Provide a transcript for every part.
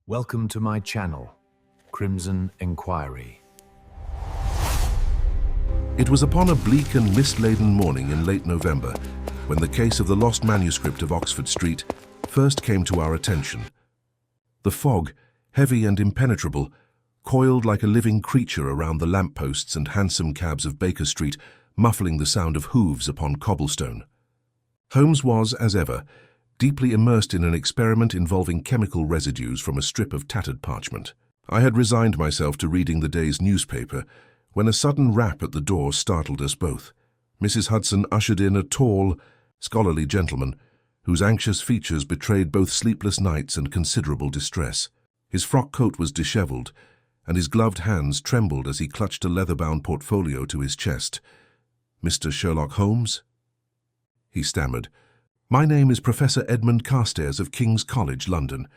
Welcome to my channel, Crimson Inquiry. It was upon a bleak and mist-laden morning in late November when the case of the lost manuscript of Oxford Street first came to our attention. The fog, heavy and impenetrable, coiled like a living creature around the lampposts and hansom cabs of Baker Street, muffling the sound of hooves upon cobblestone. Holmes was, as ever, deeply immersed in an experiment involving chemical residues from a strip of tattered parchment. I had resigned myself to reading the day's newspaper when a sudden rap at the door startled us both. Mrs. Hudson ushered in a tall, scholarly gentleman whose anxious features betrayed both sleepless nights and considerable distress. His frock coat was dishevelled, and his gloved hands trembled as he clutched a leather-bound portfolio to his chest. "Mr. Sherlock Holmes?" he stammered. "My name is Professor Edmund Carstairs of King's College, London.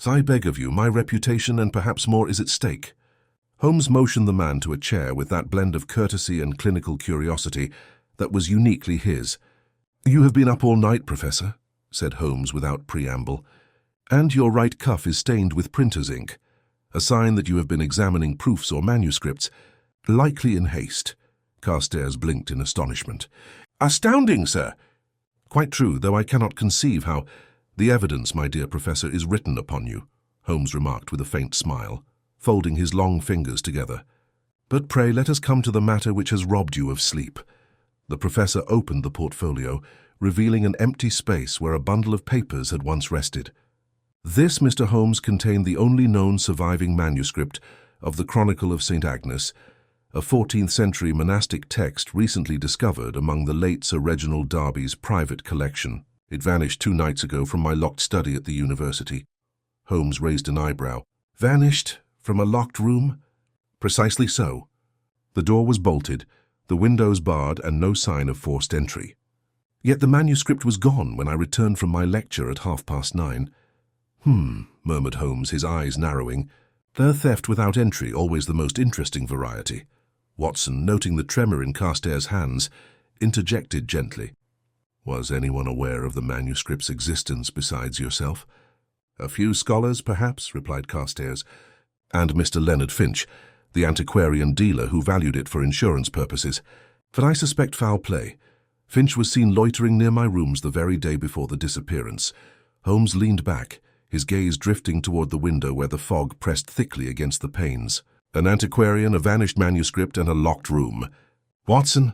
I beg of you, my reputation and perhaps more is at stake." Holmes motioned the man to a chair with that blend of courtesy and clinical curiosity that was uniquely his. "You have been up all night, Professor," said Holmes without preamble, "and your right cuff is stained with printer's ink, a sign that you have been examining proofs or manuscripts, likely in haste." Carstairs blinked in astonishment. "Astounding, sir!" "Quite true, though I cannot conceive how—" "The evidence, my dear Professor, is written upon you," Holmes remarked with a faint smile, folding his long fingers together. "But pray let us come to the matter which has robbed you of sleep." The Professor opened the portfolio, revealing an empty space where a bundle of papers had once rested. This, Mr. Holmes, contained the only known surviving manuscript of the Chronicle of St. Agnes, a 14th-century monastic text recently discovered among the late Sir Reginald Derby's private collection. "It vanished 2 nights ago from my locked study at the university." Holmes raised an eyebrow. "Vanished from a locked room?" "Precisely so. The door was bolted, the windows barred, and no sign of forced entry. Yet the manuscript was gone when I returned from my lecture at 9:30. Murmured Holmes, his eyes narrowing. "The theft without entry, always the most interesting variety." Watson, noting the tremor in Carstairs' hands, interjected gently. "Was anyone aware of the manuscript's existence besides yourself?" "A few scholars, perhaps," replied Carstairs, "and Mr. Leonard Finch, the antiquarian dealer who valued it for insurance purposes. But I suspect foul play. Finch was seen loitering near my rooms the very day before the disappearance." Holmes leaned back, his gaze drifting toward the window where the fog pressed thickly against the panes. "An antiquarian, a vanished manuscript, and a locked room. Watson,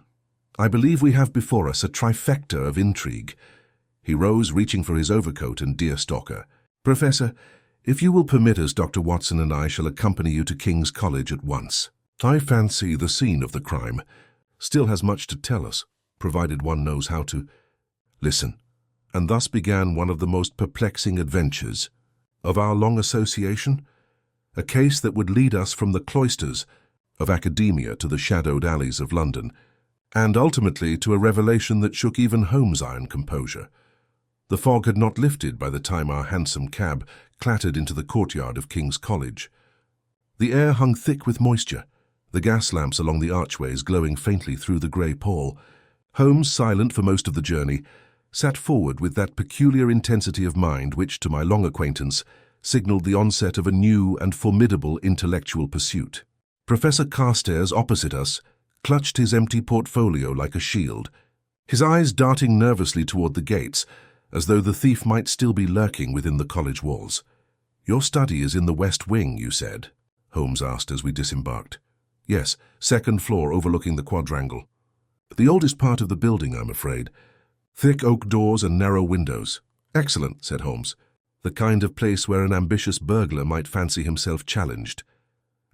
I believe we have before us a trifecta of intrigue." He rose, reaching for his overcoat and deerstalker. "Professor, if you will permit us, Dr. Watson and I shall accompany you to King's College at once. I fancy the scene of the crime still has much to tell us, provided one knows how to listen." And thus began one of the most perplexing adventures of our long association, a case that would lead us from the cloisters of academia to the shadowed alleys of London, and ultimately to a revelation that shook even Holmes' iron composure. The fog had not lifted by the time our hansom cab clattered into the courtyard of King's College. The air hung thick with moisture, the gas lamps along the archways glowing faintly through the grey pall. Holmes, silent for most of the journey, sat forward with that peculiar intensity of mind which, to my long acquaintance, signalled the onset of a new and formidable intellectual pursuit. Professor Carstairs, opposite us, clutched his empty portfolio like a shield, his eyes darting nervously toward the gates, as though the thief might still be lurking within the college walls. "Your study is in the west wing, you said?" Holmes asked as we disembarked. "Yes, 2nd floor overlooking the quadrangle. The oldest part of the building, I'm afraid. Thick oak doors and narrow windows." "Excellent," said Holmes. "The kind of place where an ambitious burglar might fancy himself challenged."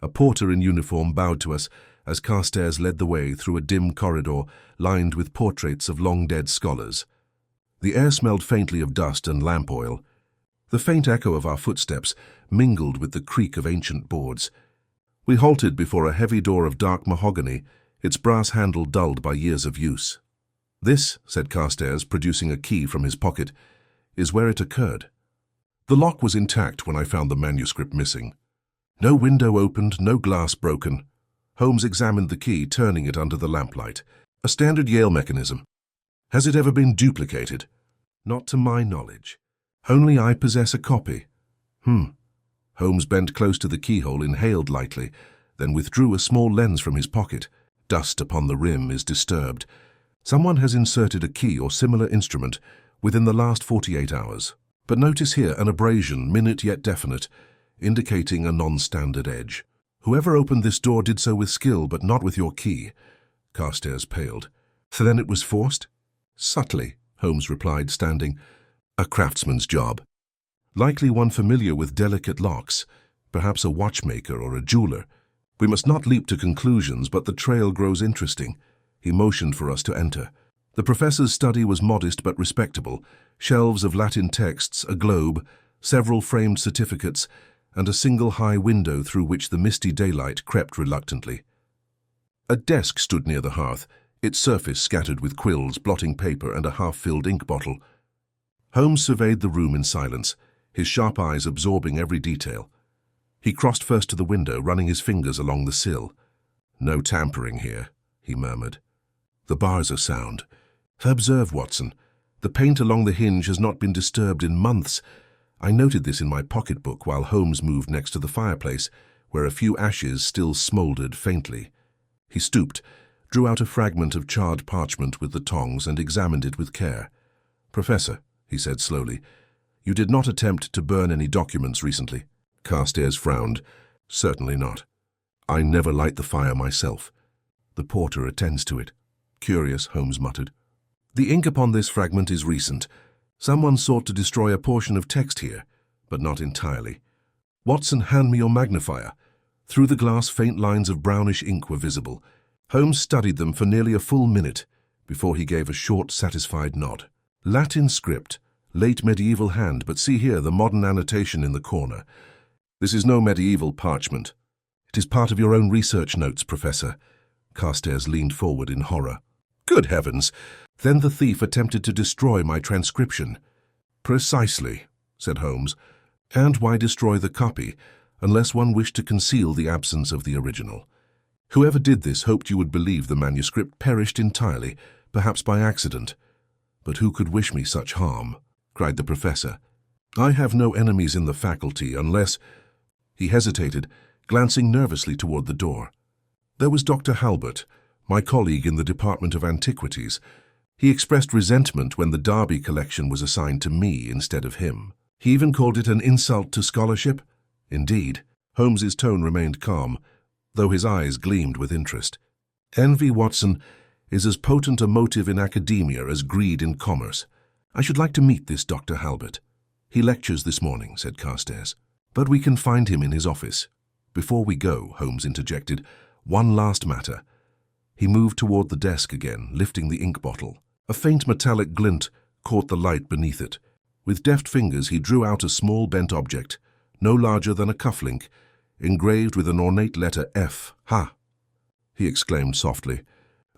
A porter in uniform bowed to us as Carstairs led the way through a dim corridor lined with portraits of long-dead scholars. The air smelled faintly of dust and lamp oil. The faint echo of our footsteps mingled with the creak of ancient boards. We halted before a heavy door of dark mahogany, its brass handle dulled by years of use. "This," said Carstairs, producing a key from his pocket, "is where it occurred. The lock was intact when I found the manuscript missing. No window opened, no glass broken." Holmes examined the key, turning it under the lamplight. "A standard Yale mechanism. Has it ever been duplicated?" "Not to my knowledge. Only I possess a copy." Holmes bent close to the keyhole, inhaled lightly, then withdrew a small lens from his pocket. Dust upon the rim is disturbed. Someone has inserted a key or similar instrument within the last 48 hours. But notice here an abrasion, minute yet definite, indicating a non-standard edge. Whoever opened this door did so with skill, but not with your key. Carstairs paled. So then it was forced? Subtly, Holmes replied, standing. A craftsman's job. Likely one familiar with delicate locks, perhaps a watchmaker or a jeweler. We must not leap to conclusions, but the trail grows interesting. He motioned for us to enter. The professor's study was modest but respectable. Shelves of Latin texts, a globe, several framed certificates, and a single high window through which the misty daylight crept reluctantly. A desk stood near the hearth, its surface scattered with quills, blotting paper, and a half-filled ink bottle. Holmes surveyed the room in silence, his sharp eyes absorbing every detail. He crossed first to the window, running his fingers along the sill. No tampering here, he murmured. The bars are sound. Observe, Watson. The paint along the hinge has not been disturbed in months. I noted this in my pocketbook while Holmes moved next to the fireplace, where a few ashes still smouldered faintly. He stooped, drew out a fragment of charred parchment with the tongs and examined it with care. Professor, he said slowly, you did not attempt to burn any documents recently. Carstairs frowned. Certainly not. I never light the fire myself. The porter attends to it. Curious, Holmes muttered. The ink upon this fragment is recent. Someone sought to destroy a portion of text here, but not entirely. Watson, hand me your magnifier. Through the glass, faint lines of brownish ink were visible. Holmes studied them for nearly a full minute before he gave a short, satisfied nod. Latin script, late medieval hand, but see here the modern annotation in the corner. This is no medieval parchment. It is part of your own research notes, Professor. Carstairs leaned forward in horror. Good heavens! Then the thief attempted to destroy my transcription. Precisely, said Holmes. And why destroy the copy, unless one wished to conceal the absence of the original? Whoever did this hoped you would believe the manuscript perished entirely, perhaps by accident. But who could wish me such harm? Cried the professor. I have no enemies in the faculty unless— He hesitated, glancing nervously toward the door. There was Dr. Halbert, my colleague in the Department of Antiquities. He expressed resentment when the Derby collection was assigned to me instead of him. He even called it an insult to scholarship. Indeed, Holmes's tone remained calm, though his eyes gleamed with interest. Envy, Watson, is as potent a motive in academia as greed in commerce. I should like to meet this Dr. Halbert. He lectures this morning, said Carstairs. But we can find him in his office. Before we go, Holmes interjected, one last matter. He moved toward the desk again, lifting the ink bottle. A faint metallic glint caught the light beneath it. With deft fingers he drew out a small bent object, no larger than a cufflink, engraved with an ornate letter F. Ha! He exclaimed softly,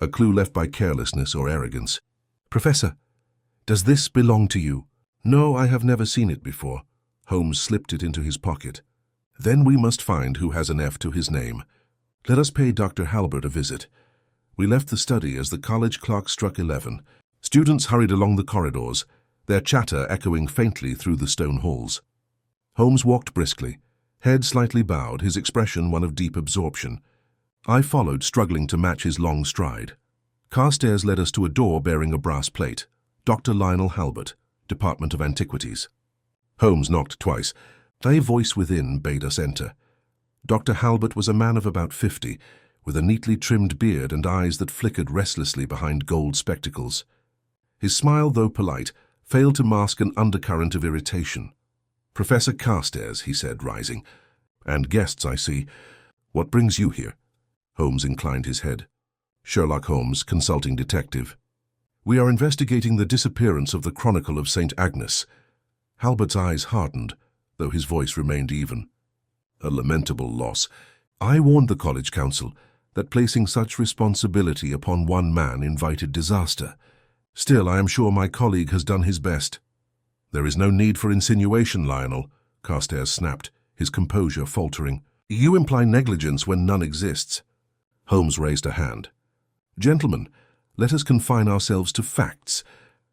a clue left by carelessness or arrogance. Professor, does this belong to you? No, I have never seen it before. Holmes slipped it into his pocket. Then we must find who has an F to his name. Let us pay Dr. Halbert a visit. We left the study as the college clock struck 11. Students hurried along the corridors, their chatter echoing faintly through the stone halls. Holmes walked briskly, head slightly bowed, his expression one of deep absorption. I followed, struggling to match his long stride. Carstairs led us to a door bearing a brass plate. Dr. Lionel Halbert, Department of Antiquities. Holmes knocked twice. A voice within bade us enter. Dr. Halbert was a man of about 50, with a neatly trimmed beard and eyes that flickered restlessly behind gold spectacles. His smile, though polite, failed to mask an undercurrent of irritation. Professor Carstairs, he said, rising. And guests, I see. What brings you here? Holmes inclined his head. Sherlock Holmes, consulting detective. We are investigating the disappearance of the Chronicle of St. Agnes. Halbert's eyes hardened, though his voice remained even. A lamentable loss. I warned the college council that placing such responsibility upon one man invited disaster. Still, I am sure my colleague has done his best. There is no need for insinuation, Lionel, Carstairs snapped, his composure faltering. You imply negligence when none exists. Holmes raised a hand. Gentlemen, let us confine ourselves to facts.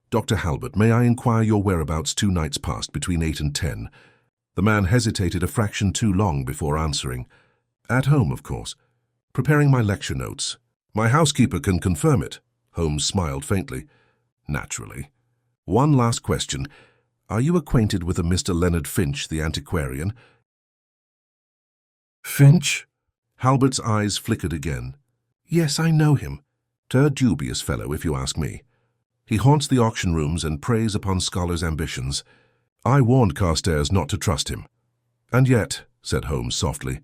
Dr. Halbert, may I inquire your whereabouts 2 nights past between 8 and 10? The man hesitated a fraction too long before answering. At home, of course. Preparing my lecture notes. My housekeeper can confirm it. Holmes smiled faintly. Naturally. One last question. Are you acquainted with a Mr. Leonard Finch, the antiquarian? Finch? Halbert's eyes flickered again. Yes, I know him. A dubious fellow, if you ask me. He haunts the auction rooms and preys upon scholars' ambitions. I warned Carstairs not to trust him. And yet, said Holmes softly,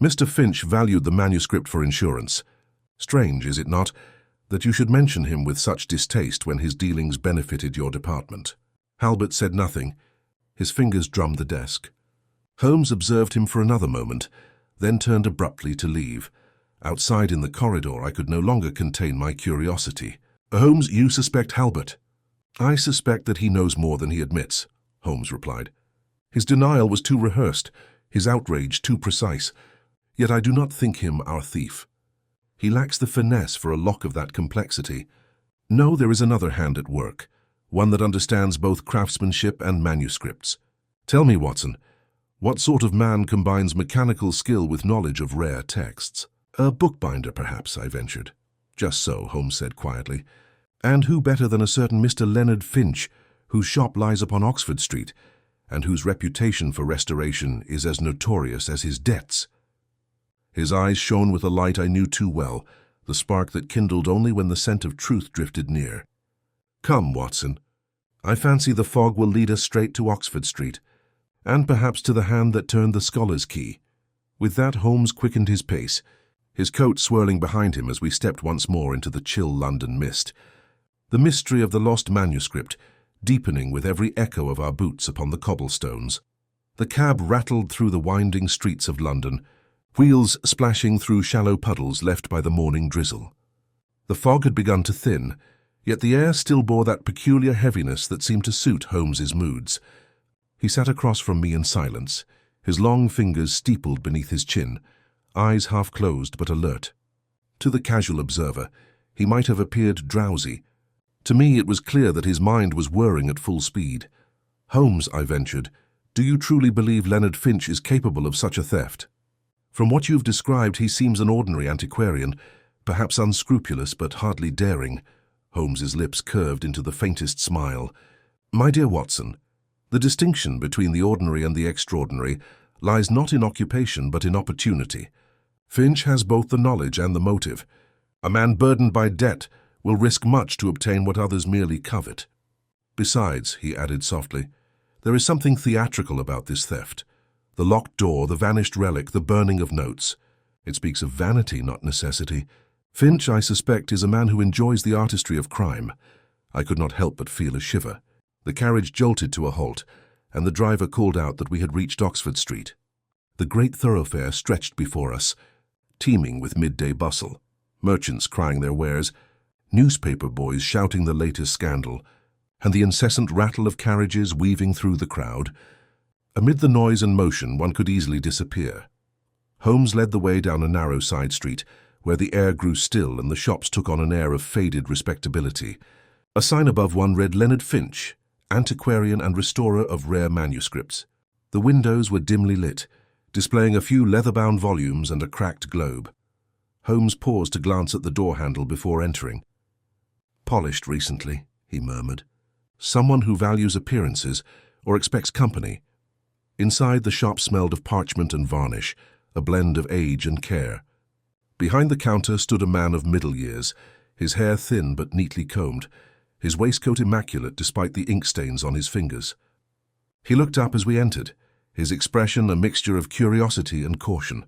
Mr. Finch valued the manuscript for insurance. Strange, is it not, that you should mention him with such distaste when his dealings benefited your department? Halbert said nothing. His fingers drummed the desk. Holmes observed him for another moment, then turned abruptly to leave. Outside in the corridor, I could no longer contain my curiosity. Holmes, you suspect Halbert? I suspect that he knows more than he admits, Holmes replied. His denial was too rehearsed, his outrage too precise. Yet I do not think him our thief. He lacks the finesse for a lock of that complexity. No, there is another hand at work, one that understands both craftsmanship and manuscripts. Tell me, Watson, what sort of man combines mechanical skill with knowledge of rare texts? A bookbinder, perhaps, I ventured. Just so, Holmes said quietly. And who better than a certain Mr. Leonard Finch, whose shop lies upon Oxford Street, and whose reputation for restoration is as notorious as his debts? His eyes shone with a light I knew too well, the spark that kindled only when the scent of truth drifted near. Come, Watson. I fancy the fog will lead us straight to Oxford Street, and perhaps to the hand that turned the scholar's key. With that, Holmes quickened his pace, his coat swirling behind him as we stepped once more into the chill London mist. The mystery of the lost manuscript, deepening with every echo of our boots upon the cobblestones. The cab rattled through the winding streets of London, wheels splashing through shallow puddles left by the morning drizzle. The fog had begun to thin, yet the air still bore that peculiar heaviness that seemed to suit Holmes's moods. He sat across from me in silence, his long fingers steepled beneath his chin, eyes half closed but alert. To the casual observer, he might have appeared drowsy. To me it was clear that his mind was whirring at full speed. Holmes, I ventured, do you truly believe Leonard Finch is capable of such a theft? From what you've described, he seems an ordinary antiquarian, perhaps unscrupulous but hardly daring. Holmes's lips curved into the faintest smile. My dear Watson, the distinction between the ordinary and the extraordinary lies not in occupation but in opportunity. Finch has both the knowledge and the motive. A man burdened by debt will risk much to obtain what others merely covet. Besides, he added softly, there is something theatrical about this theft. The locked door, the vanished relic, the burning of notes. It speaks of vanity, not necessity. Finch, I suspect, is a man who enjoys the artistry of crime. I could not help but feel a shiver. The carriage jolted to a halt, and the driver called out that we had reached Oxford Street. The great thoroughfare stretched before us, teeming with midday bustle, merchants crying their wares, newspaper boys shouting the latest scandal, and the incessant rattle of carriages weaving through the crowd. Amid the noise and motion, one could easily disappear. Holmes led the way down a narrow side street, where the air grew still and the shops took on an air of faded respectability. A sign above one read Leonard Finch, antiquarian and restorer of rare manuscripts. The windows were dimly lit, displaying a few leather-bound volumes and a cracked globe. Holmes paused to glance at the door handle before entering. Polished recently, he murmured. Someone who values appearances or expects company. Inside, the shop smelled of parchment and varnish, a blend of age and care. Behind the counter stood a man of middle years, his hair thin but neatly combed, his waistcoat immaculate despite the ink stains on his fingers. He looked up as we entered, his expression a mixture of curiosity and caution.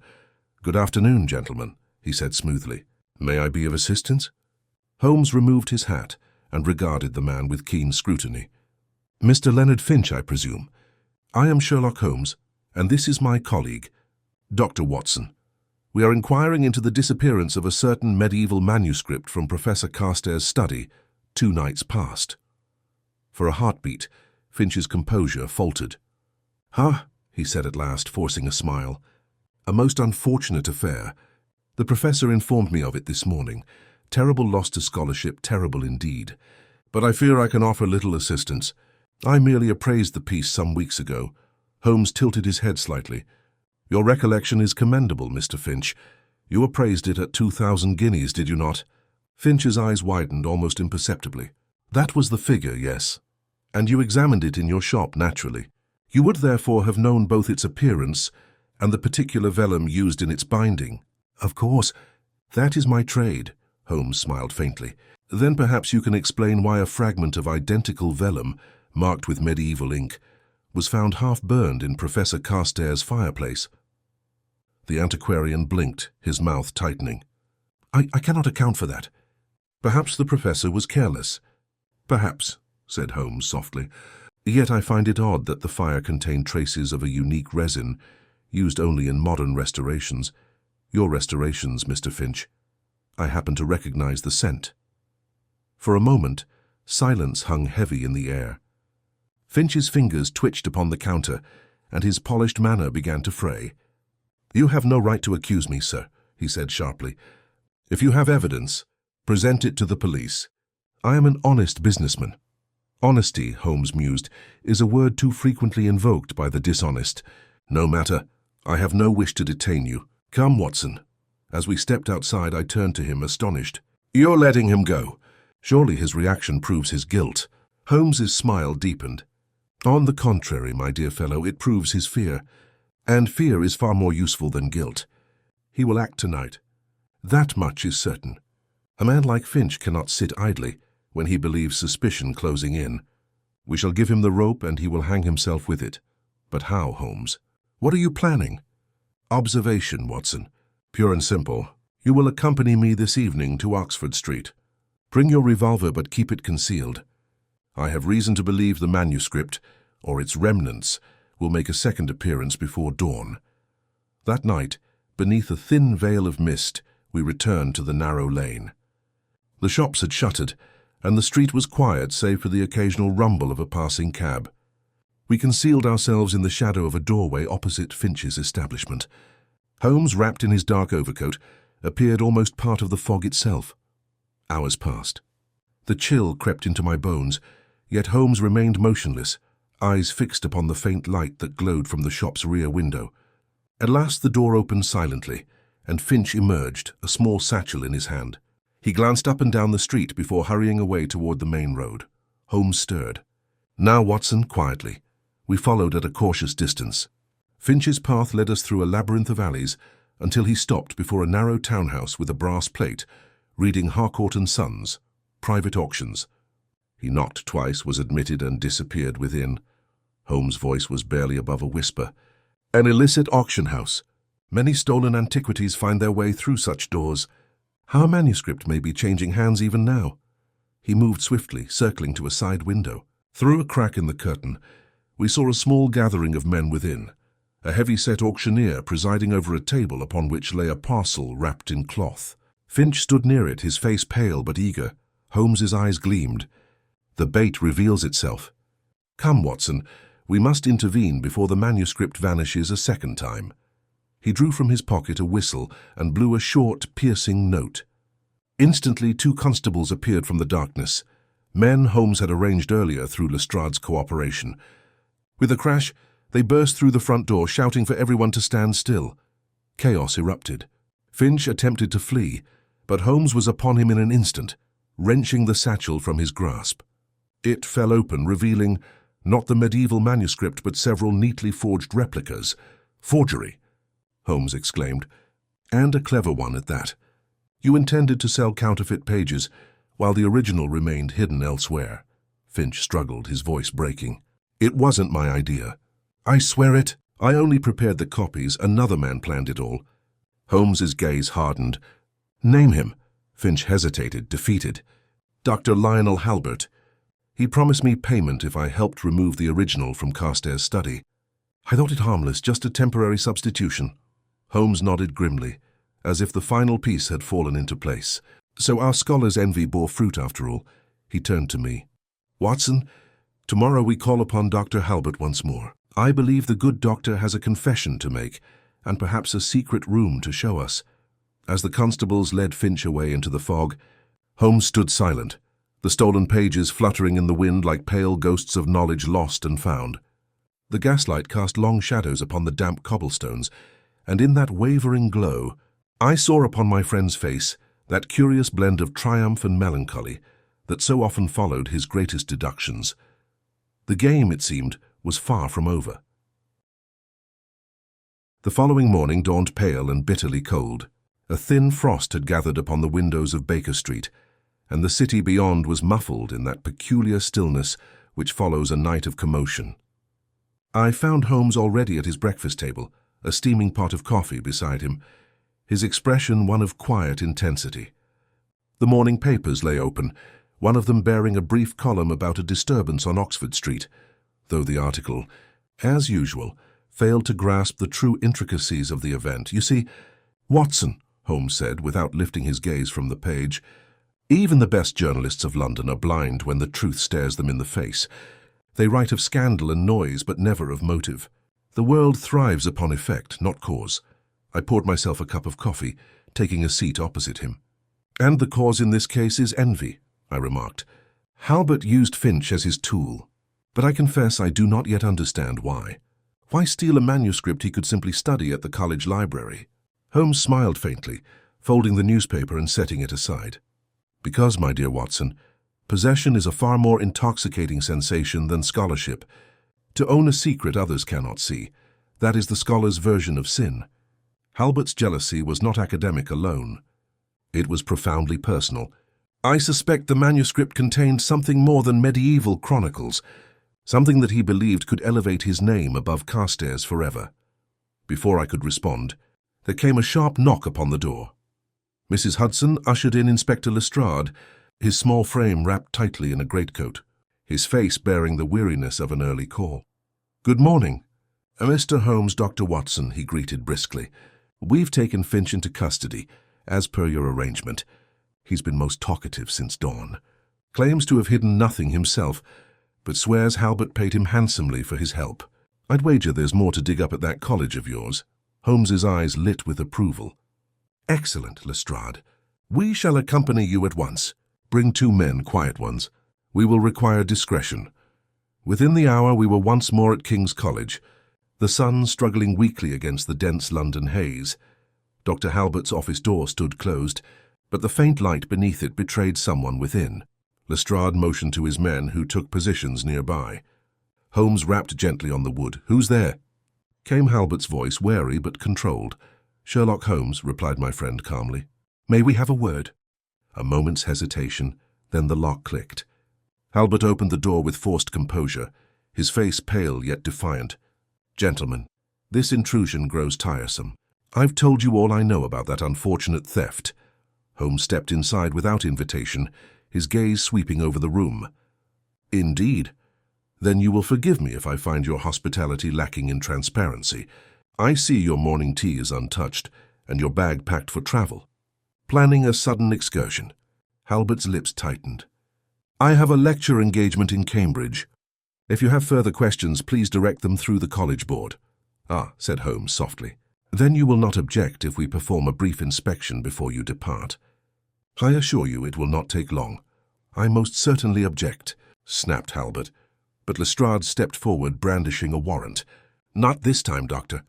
"Good afternoon, gentlemen," he said smoothly. "May I be of assistance?" Holmes removed his hat and regarded the man with keen scrutiny. "Mr. Leonard Finch, I presume. I am Sherlock Holmes, and this is my colleague, Dr. Watson. We are inquiring into the disappearance of a certain medieval manuscript from Professor Carstairs' study 2 nights past." For a heartbeat, Finch's composure faltered. "Huh?" he said at last, forcing a smile. "A most unfortunate affair. The professor informed me of it this morning. Terrible loss to scholarship, terrible indeed. But I fear I can offer little assistance. I merely appraised the piece some weeks ago. Holmes tilted his head slightly. "Your recollection is commendable, Mr. Finch. You appraised it at 2,000 guineas, did you not?" Finch's eyes widened almost imperceptibly. "That was the figure, yes. And you examined it in your shop, naturally. You would therefore have known both its appearance and the particular vellum used in its binding." "Of course. That is my trade," Holmes smiled faintly. "Then perhaps you can explain why a fragment of identical vellum, marked with medieval ink, was found half-burned in Professor Carstairs' fireplace." The antiquarian blinked, his mouth tightening. I cannot account for that. Perhaps the professor was careless." "Perhaps," said Holmes softly. "Yet I find it odd that the fire contained traces of a unique resin, used only in modern restorations. Your restorations, Mr. Finch. I happen to recognize the scent." For a moment, silence hung heavy in the air. Finch's fingers twitched upon the counter, and his polished manner began to fray. "You have no right to accuse me, sir," he said sharply. "If you have evidence, present it to the police. I am an honest businessman." "Honesty," Holmes mused, "is a word too frequently invoked by the dishonest. No matter. I have no wish to detain you. Come, Watson." As we stepped outside, I turned to him, astonished. "You're letting him go. Surely his reaction proves his guilt." Holmes's smile deepened. "On the contrary, my dear fellow, it proves his fear. And fear is far more useful than guilt. He will act tonight. That much is certain. A man like Finch cannot sit idly when he believes suspicion closing in. We shall give him the rope and he will hang himself with it. But how, Holmes? What are you planning?" "Observation, Watson. Pure and simple. You will accompany me this evening to Oxford Street. Bring your revolver, but keep it concealed. I have reason to believe the manuscript, or its remnants, will make a second appearance before dawn." That night, beneath a thin veil of mist, we returned to the narrow lane. The shops had shuttered, and the street was quiet save for the occasional rumble of a passing cab. We concealed ourselves in the shadow of a doorway opposite Finch's establishment. Holmes, wrapped in his dark overcoat, appeared almost part of the fog itself. Hours passed. The chill crept into my bones, yet Holmes remained motionless, eyes fixed upon the faint light that glowed from the shop's rear window. At last the door opened silently, and Finch emerged, a small satchel in his hand. He glanced up and down the street before hurrying away toward the main road. Holmes stirred. "Now, Watson," quietly. We followed at a cautious distance. Finch's path led us through a labyrinth of alleys until he stopped before a narrow townhouse with a brass plate, reading Harcourt & Sons, Private Auctions. He knocked twice, was admitted, and disappeared within. Holmes' voice was barely above a whisper. "An illicit auction house. Many stolen antiquities find their way through such doors. Our manuscript may be changing hands even now." He moved swiftly, circling to a side window. Through a crack in the curtain, we saw a small gathering of men within, a heavy-set auctioneer presiding over a table upon which lay a parcel wrapped in cloth. Finch stood near it, his face pale but eager. Holmes's eyes gleamed. "The bait reveals itself. Come, Watson, we must intervene before the manuscript vanishes a second time." He drew from his pocket a whistle and blew a short, piercing note. Instantly, 2 constables appeared from the darkness, men Holmes had arranged earlier through Lestrade's cooperation. With a crash, they burst through the front door, shouting for everyone to stand still. Chaos erupted. Finch attempted to flee, but Holmes was upon him in an instant, wrenching the satchel from his grasp. It fell open, revealing not the medieval manuscript, but several neatly forged replicas. "Forgery!" Holmes exclaimed. "And a clever one at that. You intended to sell counterfeit pages, while the original remained hidden elsewhere." Finch struggled, his voice breaking. "It wasn't my idea. I swear it. I only prepared the copies. Another man planned it all." Holmes's gaze hardened. "Name him." Finch hesitated, defeated. "Dr. Lionel Halbert. He promised me payment if I helped remove the original from Carstairs' study. I thought it harmless, just a temporary substitution." Holmes nodded grimly, as if the final piece had fallen into place. "So our scholar's envy bore fruit after all." He turned to me. "Watson, tomorrow we call upon Dr. Halbert once more. I believe the good doctor has a confession to make, and perhaps a secret room to show us." As the constables led Finch away into the fog, Holmes stood silent, the stolen pages fluttering in the wind like pale ghosts of knowledge lost and found. The gaslight cast long shadows upon the damp cobblestones, and in that wavering glow, I saw upon my friend's face that curious blend of triumph and melancholy that so often followed his greatest deductions. The game, it seemed, was far from over. The following morning dawned pale and bitterly cold. A thin frost had gathered upon the windows of Baker Street, and the city beyond was muffled in that peculiar stillness which follows a night of commotion. I found Holmes already at his breakfast table, a steaming pot of coffee beside him, his expression one of quiet intensity. The morning papers lay open, one of them bearing a brief column about a disturbance on Oxford Street, though the article, as usual, failed to grasp the true intricacies of the event. "You see, Watson," Holmes said, without lifting his gaze from the page, "even the best journalists of London are blind when the truth stares them in the face. They write of scandal and noise, but never of motive. The world thrives upon effect, not cause." I poured myself a cup of coffee, taking a seat opposite him. "And the cause in this case is envy," I remarked. "Halbert used Finch as his tool, but I confess I do not yet understand why. Why steal a manuscript he could simply study at the college library?" Holmes smiled faintly, folding the newspaper and setting it aside. "Because, my dear Watson, possession is a far more intoxicating sensation than scholarship. To own a secret others cannot see, that is the scholar's version of sin. Halbert's jealousy was not academic alone. It was profoundly personal. I suspect the manuscript contained something more than medieval chronicles, something that he believed could elevate his name above Carstairs forever." Before I could respond, there came a sharp knock upon the door. Mrs. Hudson ushered in Inspector Lestrade, his small frame wrapped tightly in a greatcoat, his face bearing the weariness of an early call. "Good morning. Mr. Holmes, Dr. Watson," he greeted briskly. "We've taken Finch into custody, as per your arrangement. He's been most talkative since dawn. Claims to have hidden nothing himself, but swears Halbert paid him handsomely for his help. I'd wager there's more to dig up at that college of yours." Holmes's eyes lit with approval. "Excellent, Lestrade. We shall accompany you at once. Bring 2 men, quiet ones. We will require discretion." Within the hour we were once more at King's College, the sun struggling weakly against the dense London haze. Dr. Halbert's office door stood closed, but the faint light beneath it betrayed someone within. Lestrade motioned to his men, who took positions nearby. Holmes rapped gently on the wood. "Who's there?" Came Halbert's voice, wary but controlled. "Sherlock Holmes," replied my friend calmly. "May we have a word?" A moment's hesitation, then the lock clicked. Halbert opened the door with forced composure, his face pale yet defiant. "Gentlemen, this intrusion grows tiresome. I've told you all I know about that unfortunate theft." Holmes stepped inside without invitation, his gaze sweeping over the room. "Indeed? Then you will forgive me if I find your hospitality lacking in transparency. I see your morning tea is untouched, and your bag packed for travel. Planning a sudden excursion." Halbert's lips tightened. "I have a lecture engagement in Cambridge. If you have further questions, please direct them through the college board." "Ah," said Holmes softly. "Then you will not object if we perform a brief inspection before you depart." "I assure you it will not take long." "I most certainly object," snapped Halbert. But Lestrade stepped forward, brandishing a warrant. "Not this time, Doctor."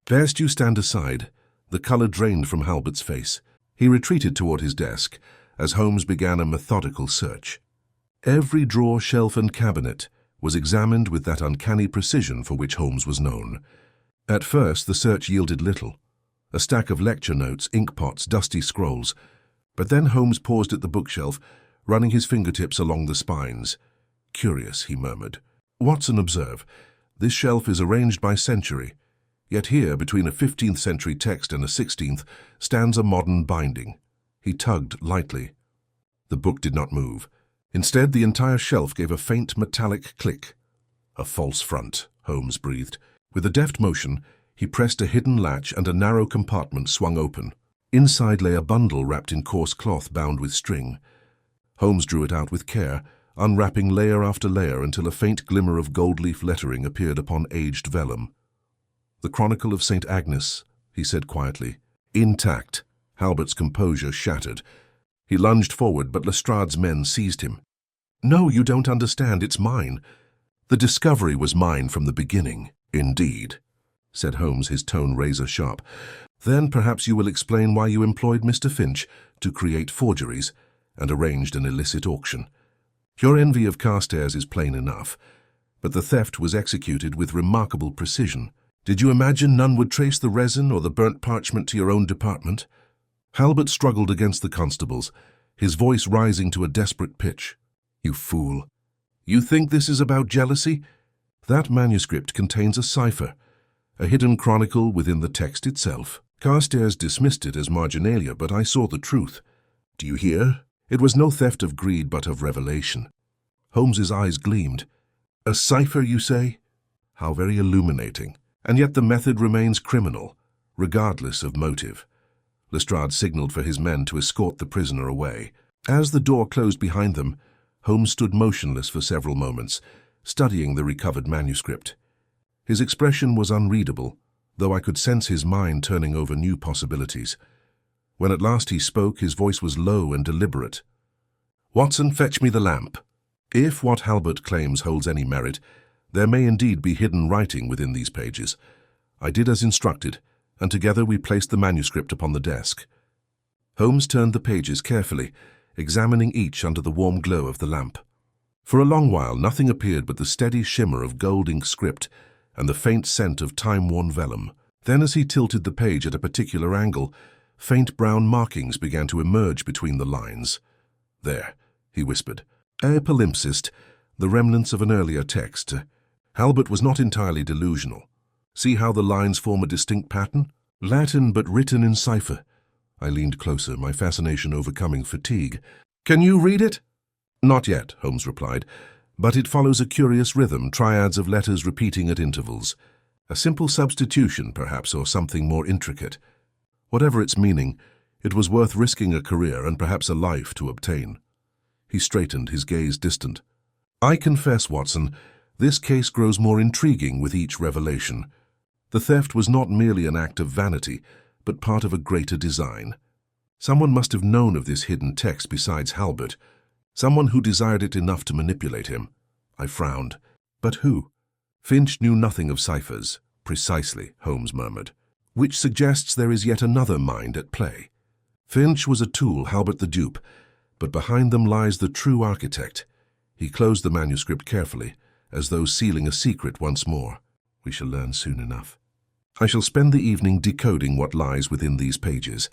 "Best you stand aside." The colour drained from Halbert's face. He retreated toward his desk as Holmes began a methodical search. Every drawer, shelf, and cabinet was examined with that uncanny precision for which Holmes was known. At first the search yielded little. A stack of lecture notes, inkpots, dusty scrolls. But then Holmes paused at the bookshelf, running his fingertips along the spines. "Curious," he murmured. "Watson, observe. This shelf is arranged by century. Yet here, between a 15th century text and a 16th, stands a modern binding." He tugged lightly. The book did not move. Instead, the entire shelf gave a faint metallic click. "A false front," Holmes breathed. With a deft motion, he pressed a hidden latch and a narrow compartment swung open. Inside lay a bundle wrapped in coarse cloth bound with string. Holmes drew it out with care, unwrapping layer after layer until a faint glimmer of gold-leaf lettering appeared upon aged vellum. "The Chronicle of St. Agnes," he said quietly. "Intact." Halbert's composure shattered. He lunged forward, but Lestrade's men seized him. "No, you don't understand. It's mine." The discovery was mine from the beginning, indeed, said Holmes, his tone razor-sharp. Then perhaps you will explain why you employed Mr. Finch to create forgeries and arranged an illicit auction. Your envy of Carstairs is plain enough, but the theft was executed with remarkable precision. Did you imagine none would trace the resin or the burnt parchment to your own department? Halbert struggled against the constables, his voice rising to a desperate pitch. You fool. You think this is about jealousy? That manuscript contains a cipher, a hidden chronicle within the text itself. Carstairs dismissed it as marginalia, but I saw the truth. Do you hear? It was no theft of greed, but of revelation. Holmes's eyes gleamed. A cipher, you say? How very illuminating. And yet the method remains criminal, regardless of motive. Lestrade signaled for his men to escort the prisoner away. As the door closed behind them, Holmes stood motionless for several moments, studying the recovered manuscript. His expression was unreadable, though I could sense his mind turning over new possibilities. When at last he spoke, his voice was low and deliberate. Watson, fetch me the lamp. If what Halbert claims holds any merit, there may indeed be hidden writing within these pages. I did as instructed, and together we placed the manuscript upon the desk. Holmes turned the pages carefully, examining each under the warm glow of the lamp. For a long while nothing appeared but the steady shimmer of gold ink script and the faint scent of time-worn vellum. Then, as he tilted the page at a particular angle, faint brown markings began to emerge between the lines. There, he whispered. A palimpsest, the remnants of an earlier text. Halbert was not entirely delusional. See how the lines form a distinct pattern? Latin, but written in cipher. I leaned closer, my fascination overcoming fatigue. Can you read it? Not yet, Holmes replied, but it follows a curious rhythm, triads of letters repeating at intervals. A simple substitution, perhaps, or something more intricate. Whatever its meaning, it was worth risking a career and perhaps a life to obtain. He straightened, his gaze distant. I confess, Watson, this case grows more intriguing with each revelation. The theft was not merely an act of vanity, but part of a greater design. Someone must have known of this hidden text besides Halbert, someone who desired it enough to manipulate him. I frowned. But who? Finch knew nothing of ciphers. Precisely, Holmes murmured. Which suggests there is yet another mind at play. Finch was a tool, Halbert the dupe, but behind them lies the true architect. He closed the manuscript carefully, as though sealing a secret once more. We shall learn soon enough. I shall spend the evening decoding what lies within these pages.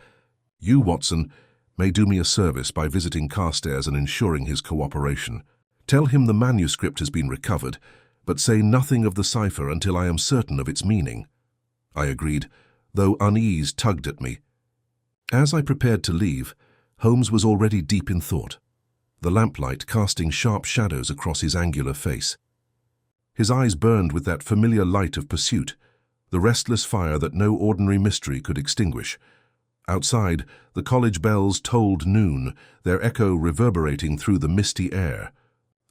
You, Watson, may do me a service by visiting Carstairs and ensuring his cooperation. Tell him the manuscript has been recovered, but say nothing of the cipher until I am certain of its meaning. I agreed, though unease tugged at me. As I prepared to leave, Holmes was already deep in thought, the lamplight casting sharp shadows across his angular face. His eyes burned with that familiar light of pursuit, the restless fire that no ordinary mystery could extinguish. Outside, the college bells tolled noon, their echo reverberating through the misty air.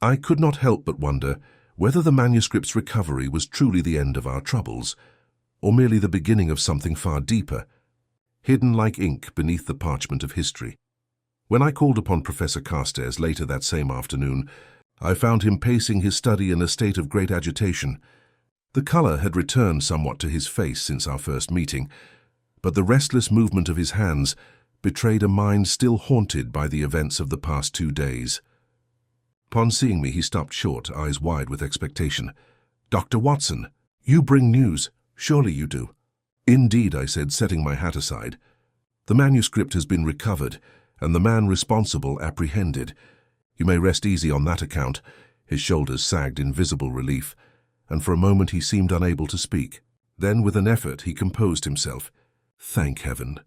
I could not help but wonder whether the manuscript's recovery was truly the end of our troubles, or merely the beginning of something far deeper, hidden like ink beneath the parchment of history. When I called upon Professor Carstairs later that same afternoon, I found him pacing his study in a state of great agitation. The color had returned somewhat to his face since our first meeting, but the restless movement of his hands betrayed a mind still haunted by the events of the past 2 days. Upon seeing me, he stopped short, eyes wide with expectation. Dr. Watson, you bring news. Surely you do. Indeed, I said, setting my hat aside. The manuscript has been recovered, and the man responsible apprehended. You may rest easy on that account. His shoulders sagged in visible relief, and for a moment he seemed unable to speak. Then, with an effort, he composed himself. Thank heaven.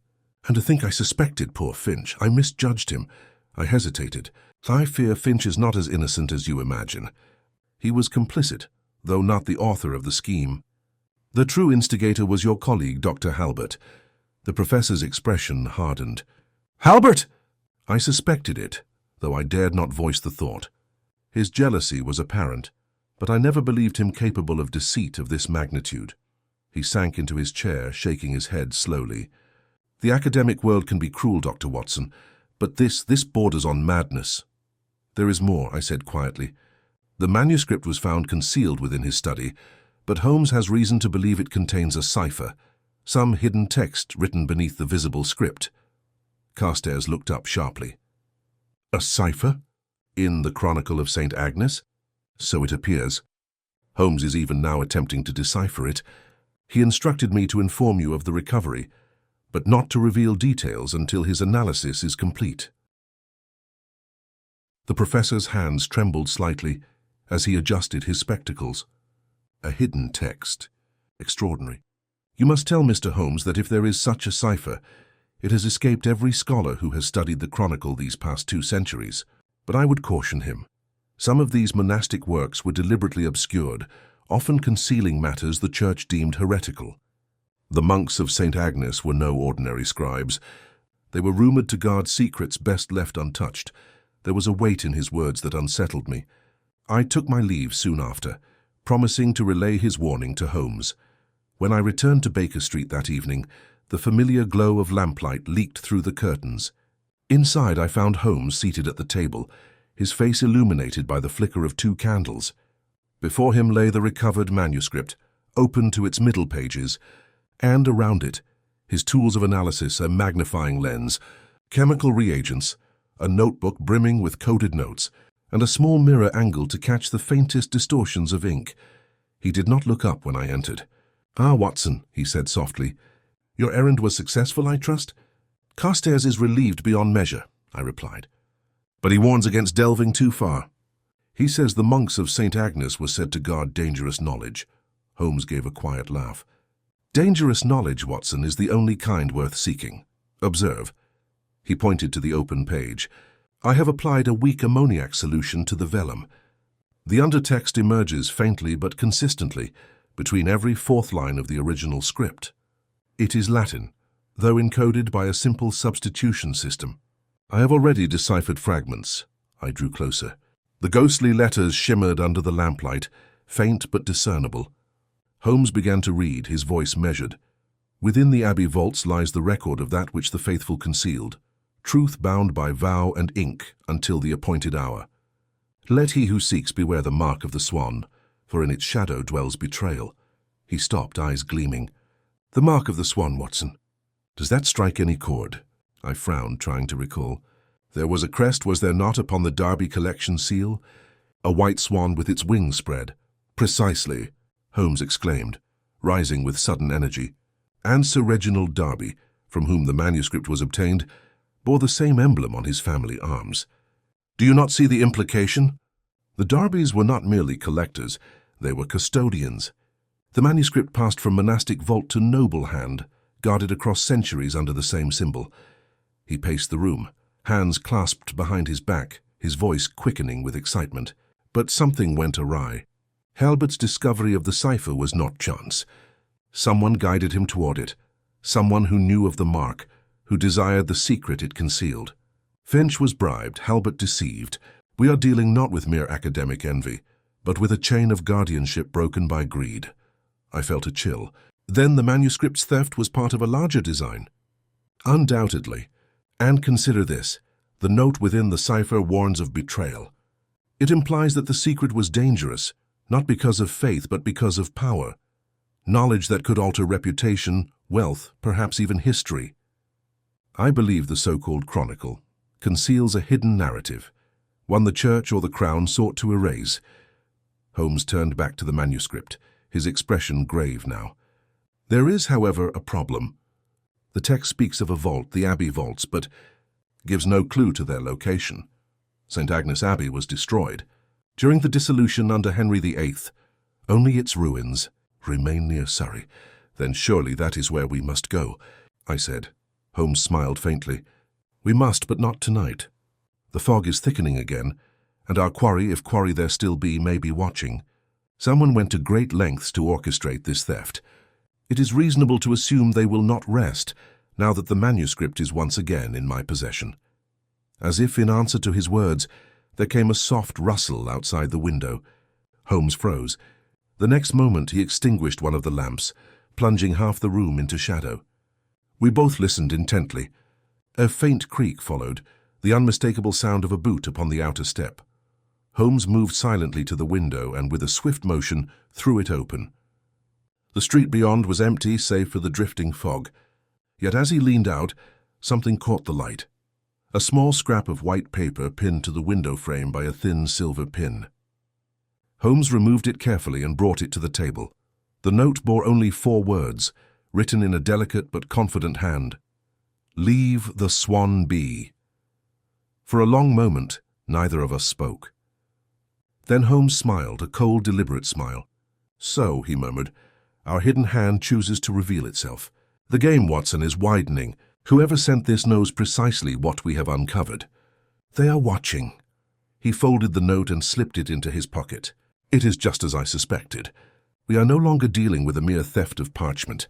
And to think I suspected poor Finch. I misjudged him. I hesitated. I fear Finch is not as innocent as you imagine. He was complicit, though not the author of the scheme. The true instigator was your colleague, Dr. Halbert. The professor's expression hardened. Halbert! I suspected it, though I dared not voice the thought. His jealousy was apparent, but I never believed him capable of deceit of this magnitude. He sank into his chair, shaking his head slowly. The academic world can be cruel, Dr. Watson, but this borders on madness. There is more, I said quietly. The manuscript was found concealed within his study, but Holmes has reason to believe it contains a cipher, some hidden text written beneath the visible script. Carstairs looked up sharply. A cipher? In the Chronicle of St. Agnes? So it appears. Holmes is even now attempting to decipher it. He instructed me to inform you of the recovery, but not to reveal details until his analysis is complete. The professor's hands trembled slightly as he adjusted his spectacles. A hidden text. Extraordinary. You must tell Mr. Holmes that if there is such a cipher, it has escaped every scholar who has studied the Chronicle these past 2 centuries. But I would caution him. Some of these monastic works were deliberately obscured, often concealing matters the Church deemed heretical. The monks of St. Agnes were no ordinary scribes. They were rumored to guard secrets best left untouched. There was a weight in his words that unsettled me. I took my leave soon after, promising to relay his warning to Holmes. When I returned to Baker Street that evening, the familiar glow of lamplight leaked through the curtains. Inside I found Holmes seated at the table, his face illuminated by the flicker of 2 candles. Before him lay the recovered manuscript, open to its middle pages, and around it, his tools of analysis, a magnifying lens, chemical reagents, a notebook brimming with coded notes, and a small mirror angled to catch the faintest distortions of ink. He did not look up when I entered. "Ah, Watson," he said softly. "Your errand was successful, I trust?" "Carstairs is relieved beyond measure," I replied. "But he warns against delving too far." "He says the monks of St. Agnes were said to guard dangerous knowledge." Holmes gave a quiet laugh. "Dangerous knowledge, Watson, is the only kind worth seeking. Observe." He pointed to the open page. "I have applied a weak ammoniac solution to the vellum. The undertext emerges faintly but consistently between every 4th line of the original script. It is Latin, though encoded by a simple substitution system. I have already deciphered fragments." I drew closer. The ghostly letters shimmered under the lamplight, faint but discernible. Holmes began to read, his voice measured. "Within the abbey vaults lies the record of that which the faithful concealed, truth bound by vow and ink until the appointed hour. Let he who seeks beware the mark of the swan, for in its shadow dwells betrayal." He stopped, eyes gleaming. "The mark of the swan, Watson. Does that strike any chord?" I frowned, trying to recall. "There was a crest, was there not, upon the Derby collection seal? A white swan with its wings spread." "Precisely," Holmes exclaimed, rising with sudden energy. "And Sir Reginald Derby, from whom the manuscript was obtained, bore the same emblem on his family arms. Do you not see the implication? The Darbys were not merely collectors, they were custodians. The manuscript passed from monastic vault to noble hand, guarded across centuries under the same symbol." He paced the room, hands clasped behind his back, his voice quickening with excitement. But something went awry. Halbert's discovery of the cipher was not chance. Someone guided him toward it, someone who knew of the mark, who desired the secret it concealed. Finch was bribed, Halbert deceived. We are dealing not with mere academic envy, but with a chain of guardianship broken by greed. I felt a chill. Then the manuscript's theft was part of a larger design. Undoubtedly. And consider this. The note within the cipher warns of betrayal. It implies that the secret was dangerous, not because of faith, but because of power. Knowledge that could alter reputation, wealth, perhaps even history. I believe the so-called Chronicle conceals a hidden narrative, one the Church or the Crown sought to erase. Holmes turned back to the manuscript, his expression grave now. "There is, however, a problem. The text speaks of a vault, the Abbey vaults, but gives no clue to their location. St. Agnes Abbey was destroyed during the dissolution under Henry VIII. Only its ruins remain near Surrey. Then surely that is where we must go," I said. Holmes smiled faintly. "We must, but not tonight. The fog is thickening again, and our quarry, if quarry there still be, may be watching. Someone went to great lengths to orchestrate this theft. It is reasonable to assume they will not rest, now that the manuscript is once again in my possession." As if in answer to his words, there came a soft rustle outside the window. Holmes froze. The next moment he extinguished one of the lamps, plunging half the room into shadow. We both listened intently. A faint creak followed, the unmistakable sound of a boot upon the outer step. Holmes moved silently to the window and with a swift motion threw it open. The street beyond was empty save for the drifting fog. Yet as he leaned out, something caught the light. A small scrap of white paper pinned to the window frame by a thin silver pin. Holmes removed it carefully and brought it to the table. The note bore only 4 words, written in a delicate but confident hand. "Leave the Swan be." For a long moment, neither of us spoke. Then Holmes smiled, a cold, deliberate smile. "So," he murmured, "our hidden hand chooses to reveal itself. The game, Watson, is widening. Whoever sent this knows precisely what we have uncovered. They are watching." He folded the note and slipped it into his pocket. "It is just as I suspected. We are no longer dealing with a mere theft of parchment,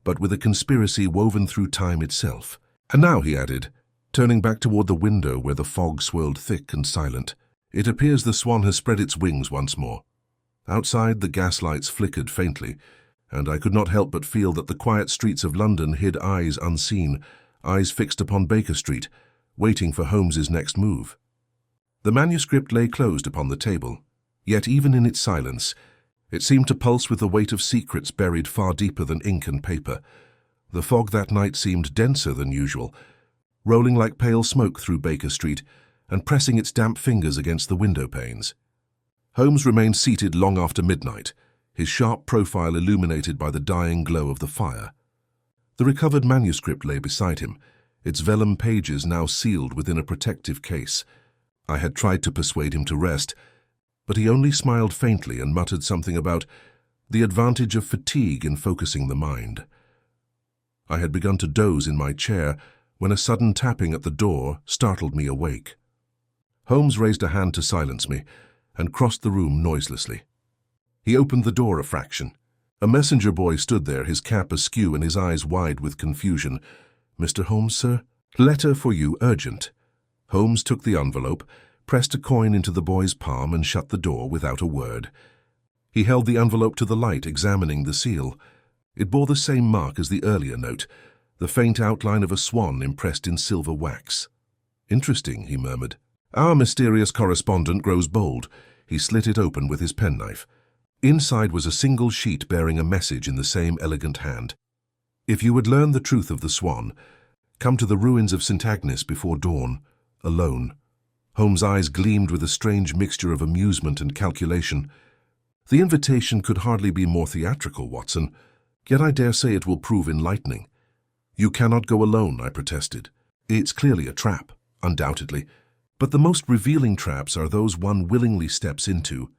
but with a conspiracy woven through time itself. And now," he added, turning back toward the window where the fog swirled thick and silent, "it appears the Swan has spread its wings once more." Outside, the gaslights flickered faintly, and I could not help but feel that the quiet streets of London hid eyes unseen, eyes fixed upon Baker Street, waiting for Holmes's next move. The manuscript lay closed upon the table, yet even in its silence, it seemed to pulse with the weight of secrets buried far deeper than ink and paper. The fog that night seemed denser than usual, rolling like pale smoke through Baker Street and pressing its damp fingers against the window panes. Holmes remained seated long after midnight, his sharp profile illuminated by the dying glow of the fire. The recovered manuscript lay beside him, its vellum pages now sealed within a protective case. I had tried to persuade him to rest, but he only smiled faintly and muttered something about the advantage of fatigue in focusing the mind. I had begun to doze in my chair when a sudden tapping at the door startled me awake. Holmes raised a hand to silence me and crossed the room noiselessly. He opened the door a fraction. A messenger boy stood there, his cap askew and his eyes wide with confusion. "Mr. Holmes, sir? Letter for you, urgent." Holmes took the envelope, pressed a coin into the boy's palm and shut the door without a word. He held the envelope to the light, examining the seal. It bore the same mark as the earlier note, the faint outline of a swan impressed in silver wax. "Interesting," he murmured. Our mysterious correspondent grows bold. He slit it open with his penknife. Inside was a single sheet bearing a message in the same elegant hand. "If you would learn the truth of the swan, come to the ruins of St. Agnes before dawn, alone." Holmes' eyes gleamed with a strange mixture of amusement and calculation. "The invitation could hardly be more theatrical, Watson, yet I dare say it will prove enlightening." "You cannot go alone," I protested. "It's clearly a trap, undoubtedly, but the most revealing traps are those one willingly steps into.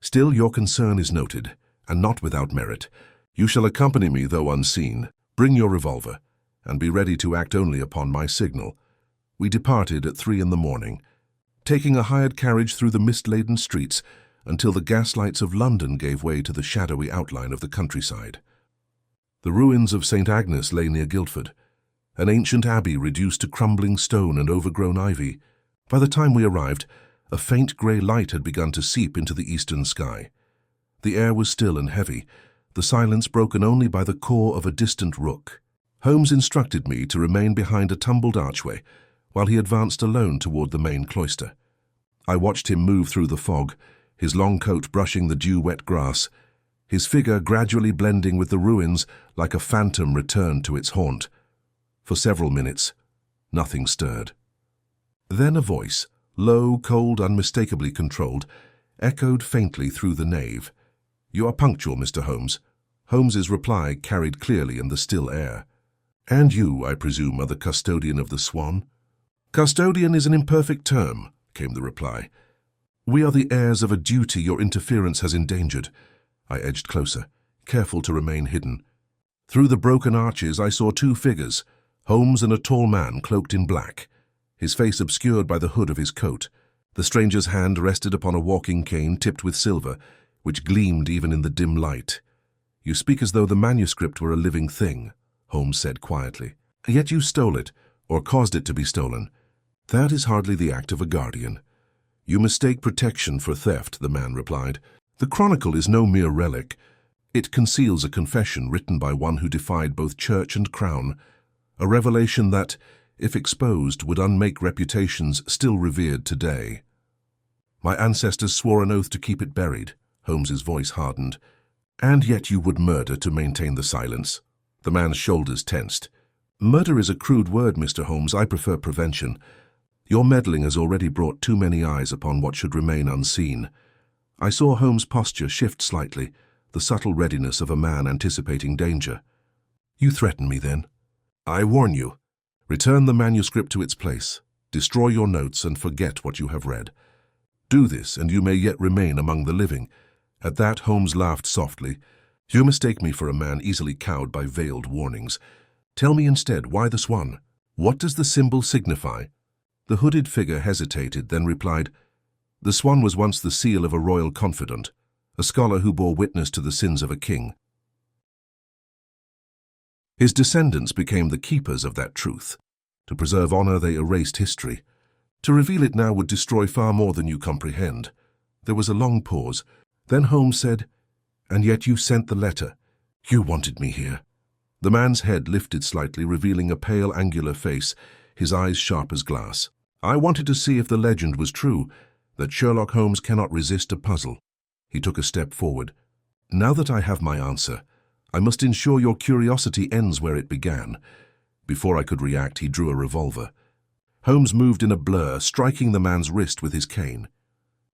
Still, your concern is noted, and not without merit. You shall accompany me, though unseen. Bring your revolver, and be ready to act only upon my signal." We departed at 3 in the morning, taking a hired carriage through the mist-laden streets until the gaslights of London gave way to the shadowy outline of the countryside. The ruins of St. Agnes lay near Guildford, an ancient abbey reduced to crumbling stone and overgrown ivy. By the time we arrived, a faint grey light had begun to seep into the eastern sky. The air was still and heavy, the silence broken only by the caw of a distant rook. Holmes instructed me to remain behind a tumbled archway, while he advanced alone toward the main cloister. I watched him move through the fog, his long coat brushing the dew-wet grass, his figure gradually blending with the ruins like a phantom returned to its haunt. For several minutes, nothing stirred. Then a voice, low, cold, unmistakably controlled, echoed faintly through the nave. "You are punctual, Mr. Holmes." Holmes's reply carried clearly in the still air. "And you, I presume, are the custodian of the Swan?" "Custodian is an imperfect term," came the reply. "We are the heirs of a duty your interference has endangered." I edged closer, careful to remain hidden. Through the broken arches I saw 2 figures, Holmes and a tall man cloaked in black, his face obscured by the hood of his coat. The stranger's hand rested upon a walking cane tipped with silver, which gleamed even in the dim light. "You speak as though the manuscript were a living thing," Holmes said quietly. "Yet you stole it, or caused it to be stolen. That is hardly the act of a guardian." "You mistake protection for theft," the man replied. "The Chronicle is no mere relic. It conceals a confession written by one who defied both church and crown, a revelation that, if exposed, would unmake reputations still revered today." My ancestors swore an oath to keep it buried. Holmes's voice hardened. And yet you would murder to maintain the silence. The man's shoulders tensed. Murder is a crude word, Mr. Holmes. I prefer prevention. Your meddling has already brought too many eyes upon what should remain unseen. I saw Holmes' posture shift slightly, the subtle readiness of a man anticipating danger. You threaten me, then? I warn you. Return the manuscript to its place. Destroy your notes and forget what you have read. Do this, and you may yet remain among the living. At that, Holmes laughed softly. You mistake me for a man easily cowed by veiled warnings. Tell me instead, why the swan? What does the symbol signify? The hooded figure hesitated, then replied, The swan was once the seal of a royal confidant, a scholar who bore witness to the sins of a king. His descendants became the keepers of that truth. To preserve honor, they erased history. To reveal it now would destroy far more than you comprehend. There was a long pause. Then Holmes said, And yet you sent the letter. You wanted me here. The man's head lifted slightly, revealing a pale, angular face, his eyes sharp as glass. I wanted to see if the legend was true, that Sherlock Holmes cannot resist a puzzle. He took a step forward. Now that I have my answer, I must ensure your curiosity ends where it began. Before I could react, he drew a revolver. Holmes moved in a blur, striking the man's wrist with his cane.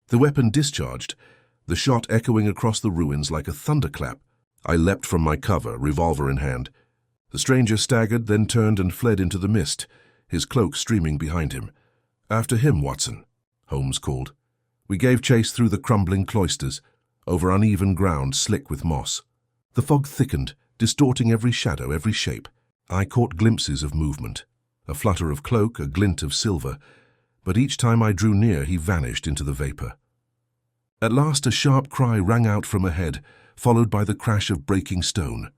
The weapon discharged, the shot echoing across the ruins like a thunderclap. I leapt from my cover, revolver in hand. The stranger staggered, then turned and fled into the mist, his cloak streaming behind him. After him, Watson, Holmes called. We gave chase through the crumbling cloisters, over uneven ground slick with moss. The fog thickened, distorting every shadow, every shape. I caught glimpses of movement, a flutter of cloak, a glint of silver, but each time I drew near, he vanished into the vapor. At last a sharp cry rang out from ahead, followed by the crash of breaking stone.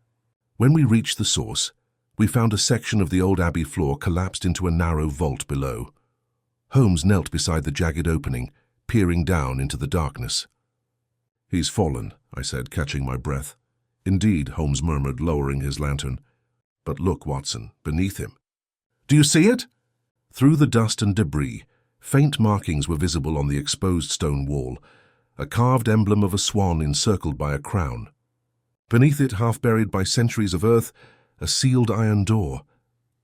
When we reached the source, we found a section of the old abbey floor collapsed into a narrow vault below. Holmes knelt beside the jagged opening, peering down into the darkness. He's fallen, I said, catching my breath. Indeed, Holmes murmured, lowering his lantern. But look, Watson, beneath him. Do you see it? Through the dust and debris, faint markings were visible on the exposed stone wall, a carved emblem of a swan encircled by a crown. Beneath it, half buried by centuries of earth, a sealed iron door.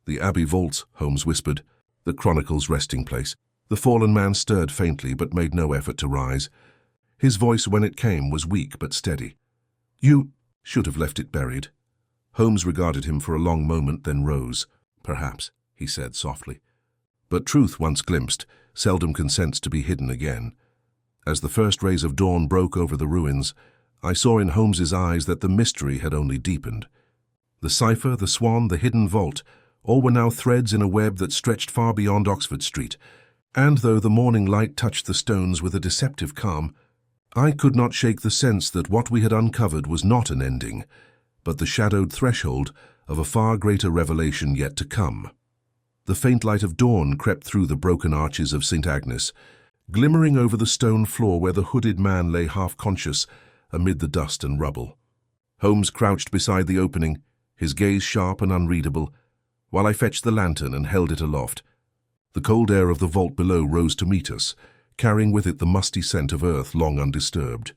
The abbey vault, Holmes whispered, the chronicle's resting place. The fallen man stirred faintly, but made no effort to rise. His voice, when it came, was weak but steady. You should have left it buried. Holmes regarded him for a long moment, then rose. Perhaps, he said softly. But truth, once glimpsed, seldom consents to be hidden again. As the first rays of dawn broke over the ruins, I saw in Holmes's eyes that the mystery had only deepened. The cipher, the swan, the hidden vault, all were now threads in a web that stretched far beyond Oxford Street, and though the morning light touched the stones with a deceptive calm, I could not shake the sense that what we had uncovered was not an ending, but the shadowed threshold of a far greater revelation yet to come. The faint light of dawn crept through the broken arches of St. Agnes, glimmering over the stone floor where the hooded man lay half-conscious amid the dust and rubble. Holmes crouched beside the opening, his gaze sharp and unreadable, while I fetched the lantern and held it aloft. The cold air of the vault below rose to meet us, carrying with it the musty scent of earth long undisturbed.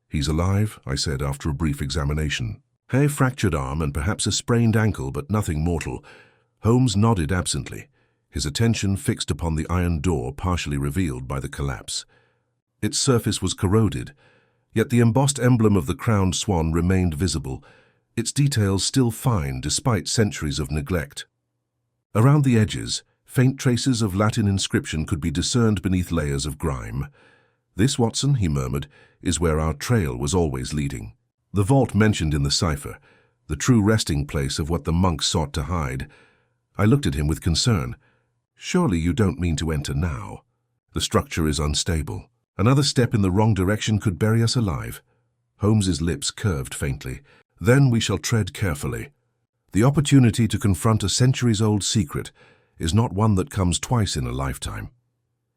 He's alive, I said after a brief examination. A fractured arm and perhaps a sprained ankle, but nothing mortal. Holmes nodded absently, his attention fixed upon the iron door partially revealed by the collapse. Its surface was corroded, yet the embossed emblem of the crowned swan remained visible, its details still fine despite centuries of neglect. Around the edges, faint traces of Latin inscription could be discerned beneath layers of grime. This, Watson, he murmured, is where our trail was always leading. The vault mentioned in the cipher, the true resting place of what the monks sought to hide. I looked at him with concern. Surely you don't mean to enter now. The structure is unstable. Another step in the wrong direction could bury us alive. Holmes's lips curved faintly. Then we shall tread carefully. The opportunity to confront a centuries-old secret is not one that comes twice in a lifetime.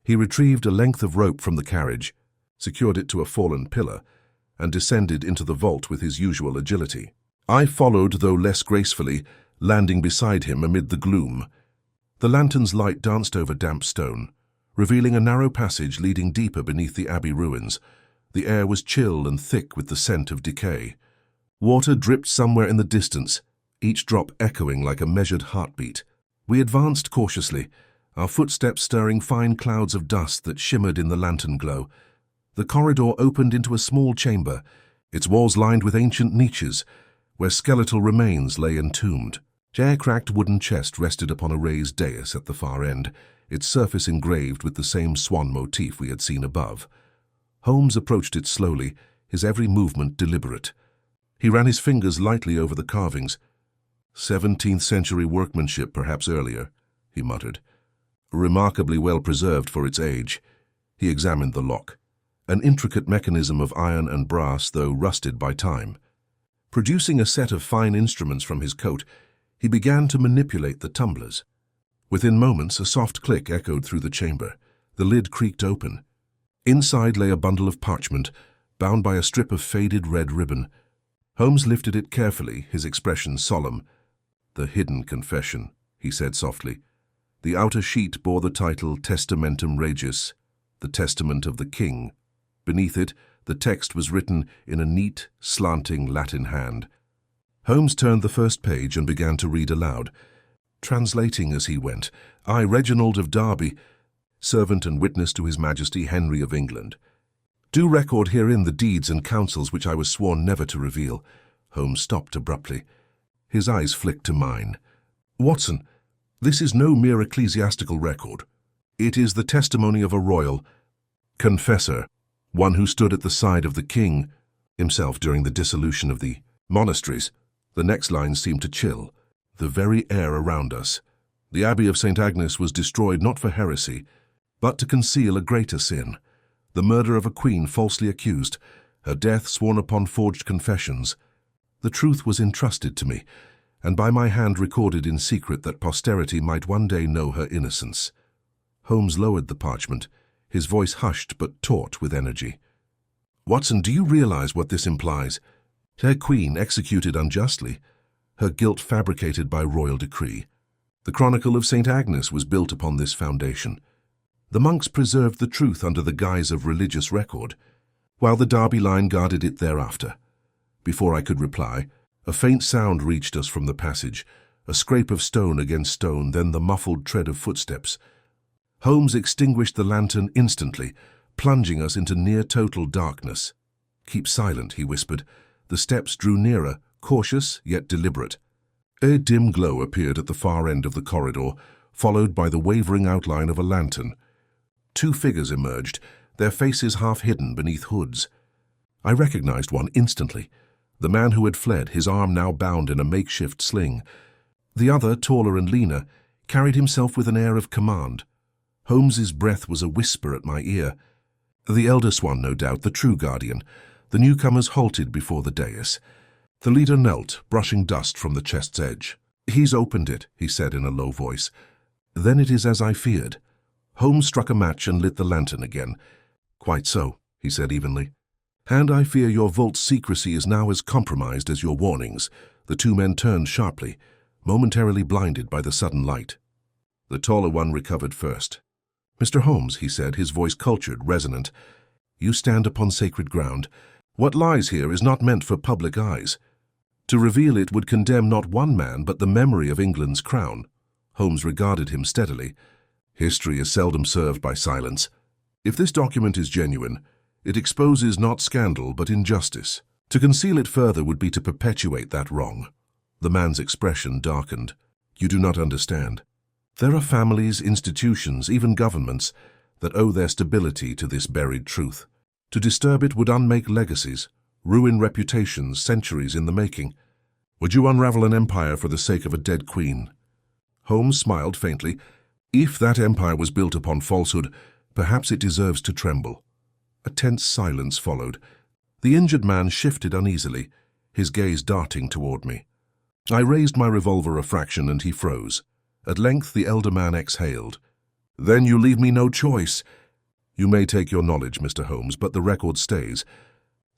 He retrieved a length of rope from the carriage, secured it to a fallen pillar, and descended into the vault with his usual agility. I followed, though less gracefully, landing beside him amid the gloom. The lantern's light danced over damp stone, revealing a narrow passage leading deeper beneath the abbey ruins. The air was chill and thick with the scent of decay. Water dripped somewhere in the distance, each drop echoing like a measured heartbeat. We advanced cautiously, our footsteps stirring fine clouds of dust that shimmered in the lantern glow. The corridor opened into a small chamber, its walls lined with ancient niches, where skeletal remains lay entombed. A air-cracked wooden chest rested upon a raised dais at the far end, its surface engraved with the same swan motif we had seen above. Holmes approached it slowly, his every movement deliberate. He ran his fingers lightly over the carvings. 17th century workmanship, perhaps earlier, he muttered. Remarkably well preserved for its age. He examined the lock. An intricate mechanism of iron and brass, though rusted by time. Producing a set of fine instruments from his coat, he began to manipulate the tumblers. Within moments, a soft click echoed through the chamber. The lid creaked open. Inside lay a bundle of parchment, bound by a strip of faded red ribbon. Holmes lifted it carefully, his expression solemn. "The hidden confession," he said softly. The outer sheet bore the title Testamentum Regis, the testament of the king. Beneath it, the text was written in a neat, slanting Latin hand. Holmes turned the first page and began to read aloud, translating as he went. "I, Reginald of Derby, servant and witness to His Majesty Henry of England, do record herein the deeds and counsels which I was sworn never to reveal." Holmes stopped abruptly. His eyes flicked to mine. "Watson, this is no mere ecclesiastical record. It is the testimony of a royal confessor, one who stood at the side of the king himself during the dissolution of the monasteries." The next line seemed to chill the very air around us. The Abbey of St. Agnes was destroyed not for heresy, but to conceal a greater sin, the murder of a queen falsely accused, her death sworn upon forged confessions. The truth was entrusted to me, and by my hand recorded in secret that posterity might one day know her innocence. Holmes lowered the parchment, his voice hushed but taut with energy. "Watson, do you realize what this implies? Her queen executed unjustly, her guilt fabricated by royal decree. The Chronicle of St. Agnes was built upon this foundation. The monks preserved the truth under the guise of religious record, while the Derby line guarded it thereafter." Before I could reply, a faint sound reached us from the passage, a scrape of stone against stone, then the muffled tread of footsteps. Holmes extinguished the lantern instantly, plunging us into near-total darkness. "Keep silent," he whispered. The steps drew nearer, cautious yet deliberate. A dim glow appeared at the far end of the corridor, followed by the wavering outline of a lantern. Two figures emerged, their faces half hidden beneath hoods. I recognized one instantly, the man who had fled, his arm now bound in a makeshift sling. The other, taller and leaner, carried himself with an air of command. Holmes's breath was a whisper at my ear. The eldest one, no doubt, the true guardian. The newcomers halted before the dais. The leader knelt, brushing dust from the chest's edge. "He's opened it," he said in a low voice. "Then it is as I feared." Holmes struck a match and lit the lantern again. "Quite so," he said evenly. "And I fear your vault's secrecy is now as compromised as your warnings." The two men turned sharply, momentarily blinded by the sudden light. The taller one recovered first. "Mr. Holmes," he said, his voice cultured, resonant, "you stand upon sacred ground. What lies here is not meant for public eyes. To reveal it would condemn not one man, but the memory of England's crown." Holmes regarded him steadily. "History is seldom served by silence. If this document is genuine, it exposes not scandal, but injustice. To conceal it further would be to perpetuate that wrong." The man's expression darkened. "You do not understand. There are families, institutions, even governments, that owe their stability to this buried truth. To disturb it would unmake legacies, ruin reputations centuries in the making. Would you unravel an empire for the sake of a dead queen?" Holmes smiled faintly. "If that empire was built upon falsehood, perhaps it deserves to tremble." A tense silence followed. The injured man shifted uneasily, his gaze darting toward me. I raised my revolver a fraction and he froze. At length the elder man exhaled. "Then you leave me no choice." "You may take your knowledge, Mr. Holmes, but the record stays.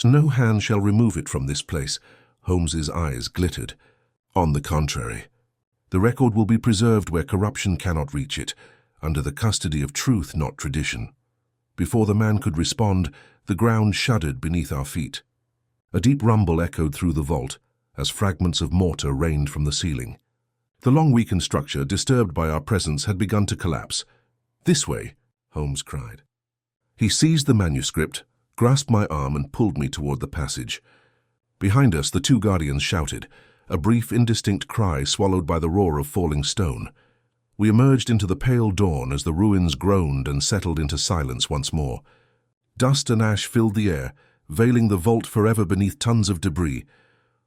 No hand shall remove it from this place." Holmes's eyes glittered. "On the contrary, the record will be preserved where corruption cannot reach it, under the custody of truth, not tradition. Before the man could respond, the ground shuddered beneath our feet. A deep rumble echoed through the vault as fragments of mortar rained from the ceiling. The long-weakened structure, disturbed by our presence, had begun to collapse. "This way," Holmes cried. He seized the manuscript, grasped my arm and pulled me toward the passage. Behind us, the two guardians shouted, a brief, indistinct cry swallowed by the roar of falling stone. We emerged into the pale dawn as the ruins groaned and settled into silence once more. Dust and ash filled the air, veiling the vault forever beneath tons of debris.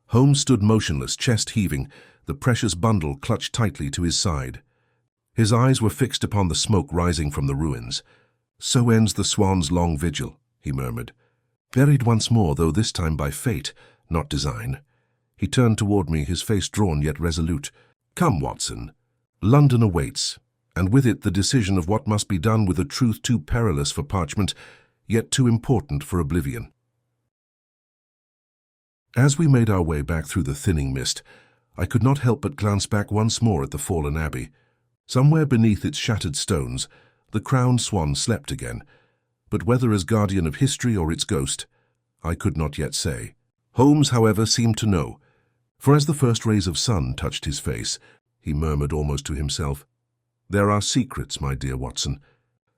Holmes stood motionless, chest heaving, the precious bundle clutched tightly to his side. His eyes were fixed upon the smoke rising from the ruins. "So ends the Swan's long vigil," he murmured. "Buried once more, though this time by fate, not design." He turned toward me, his face drawn yet resolute. "Come, Watson. London awaits, and with it the decision of what must be done with a truth too perilous for parchment, yet too important for oblivion." As we made our way back through the thinning mist, I could not help but glance back once more at the fallen abbey. Somewhere beneath its shattered stones, the crowned swan slept again, but whether as guardian of history or its ghost, I could not yet say. Holmes, however, seemed to know, for as the first rays of sun touched his face, he murmured almost to himself, "There are secrets, my dear Watson,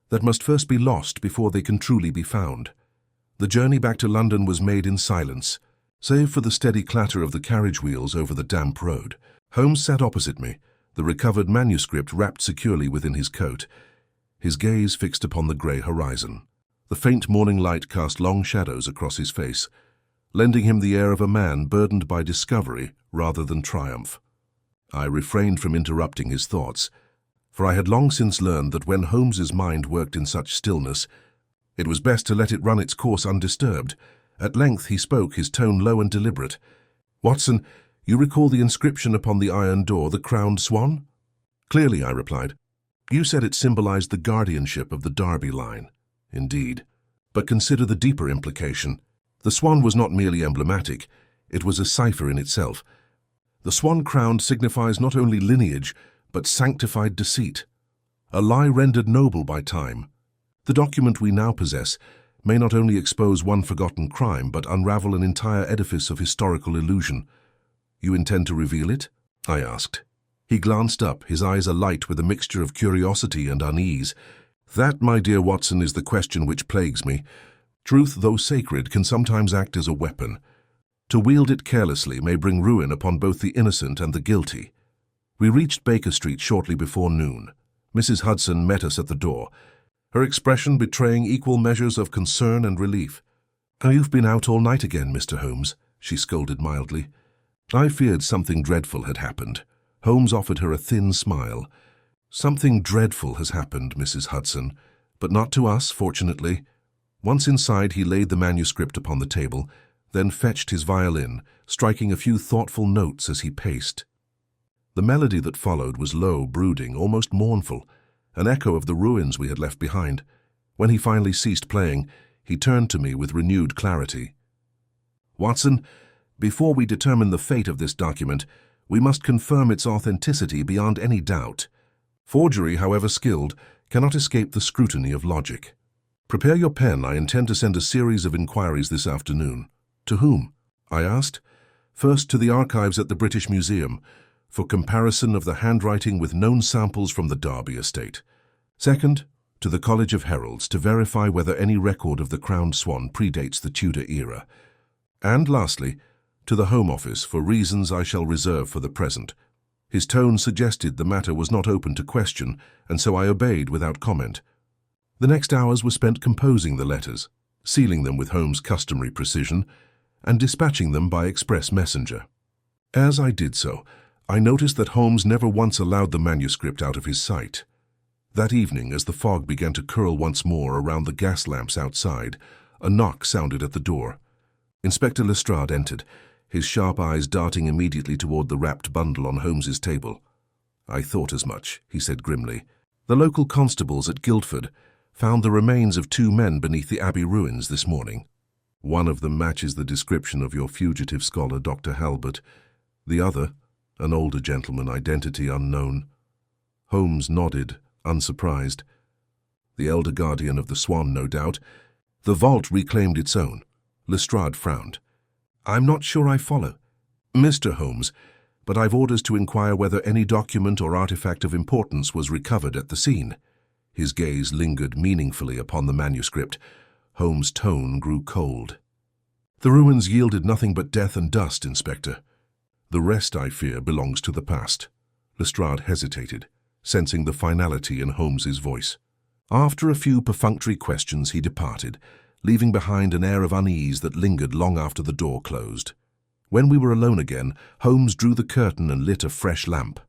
that must first be lost before they can truly be found." The journey back to London was made in silence, save for the steady clatter of the carriage wheels over the damp road. Holmes sat opposite me, the recovered manuscript wrapped securely within his coat, his gaze fixed upon the grey horizon. The faint morning light cast long shadows across his face, lending him the air of a man burdened by discovery rather than triumph. I refrained from interrupting his thoughts, for I had long since learned that when Holmes's mind worked in such stillness, it was best to let it run its course undisturbed. At length he spoke, his tone low and deliberate. "Watson, you recall the inscription upon the iron door, the crowned swan?" "Clearly," I replied. "You said it symbolized the guardianship of the Derby line." "Indeed. But consider the deeper implication. The swan was not merely emblematic, it was a cipher in itself. The swan crowned signifies not only lineage, but sanctified deceit, a lie rendered noble by time. The document we now possess may not only expose one forgotten crime, but unravel an entire edifice of historical illusion. You intend to reveal it?" I asked. He glanced up, his eyes alight with a mixture of curiosity and unease. "That, my dear Watson, is the question which plagues me. Truth, though sacred, can sometimes act as a weapon. To wield it carelessly may bring ruin upon both the innocent and the guilty." We reached Baker Street shortly before noon. Mrs. Hudson met us at the door, her expression betraying equal measures of concern and relief. "Oh, you've been out all night again, Mr. Holmes," she scolded mildly. I feared something dreadful had happened. Holmes offered her a thin smile. "Something dreadful has happened, Mrs. Hudson, but not to us, fortunately." Once inside, he laid the manuscript upon the table, then fetched his violin, striking a few thoughtful notes as he paced. The melody that followed was low, brooding, almost mournful, an echo of the ruins we had left behind. When he finally ceased playing, he turned to me with renewed clarity. "Watson, before we determine the fate of this document, we must confirm its authenticity beyond any doubt. Forgery, however skilled, cannot escape the scrutiny of logic. Prepare your pen. I intend to send a series of inquiries this afternoon." "To whom?" I asked. "First, to the archives at the British Museum, for comparison of the handwriting with known samples from the Derby estate. Second, to the College of Heralds, to verify whether any record of the crowned swan predates the Tudor era. And lastly, to the Home Office, for reasons I shall reserve for the present." His tone suggested the matter was not open to question, and so I obeyed without comment. The next hours were spent composing the letters, sealing them with Holmes' customary precision, and dispatching them by express messenger. As I did so, I noticed that Holmes never once allowed the manuscript out of his sight. That evening, as the fog began to curl once more around the gas lamps outside, a knock sounded at the door. Inspector Lestrade entered, his sharp eyes darting immediately toward the wrapped bundle on Holmes's table. "I thought as much," he said grimly. "The local constables at Guildford found the remains of 2 men beneath the Abbey ruins this morning. One of them matches the description of your fugitive scholar, Dr. Halbert. The other, an older gentleman, identity unknown." Holmes nodded, unsurprised. The elder guardian of the Swan, no doubt. The vault reclaimed its own. Lestrade frowned. I'm not sure I follow. Mr. Holmes, but I've orders to inquire whether any document or artifact of importance was recovered at the scene. His gaze lingered meaningfully upon the manuscript. Holmes' tone grew cold. The ruins yielded nothing but death and dust, Inspector. The rest, I fear, belongs to the past. Lestrade hesitated, sensing the finality in Holmes's voice. After a few perfunctory questions, he departed, leaving behind an air of unease that lingered long after the door closed. When we were alone again, Holmes drew the curtain and lit a fresh lamp.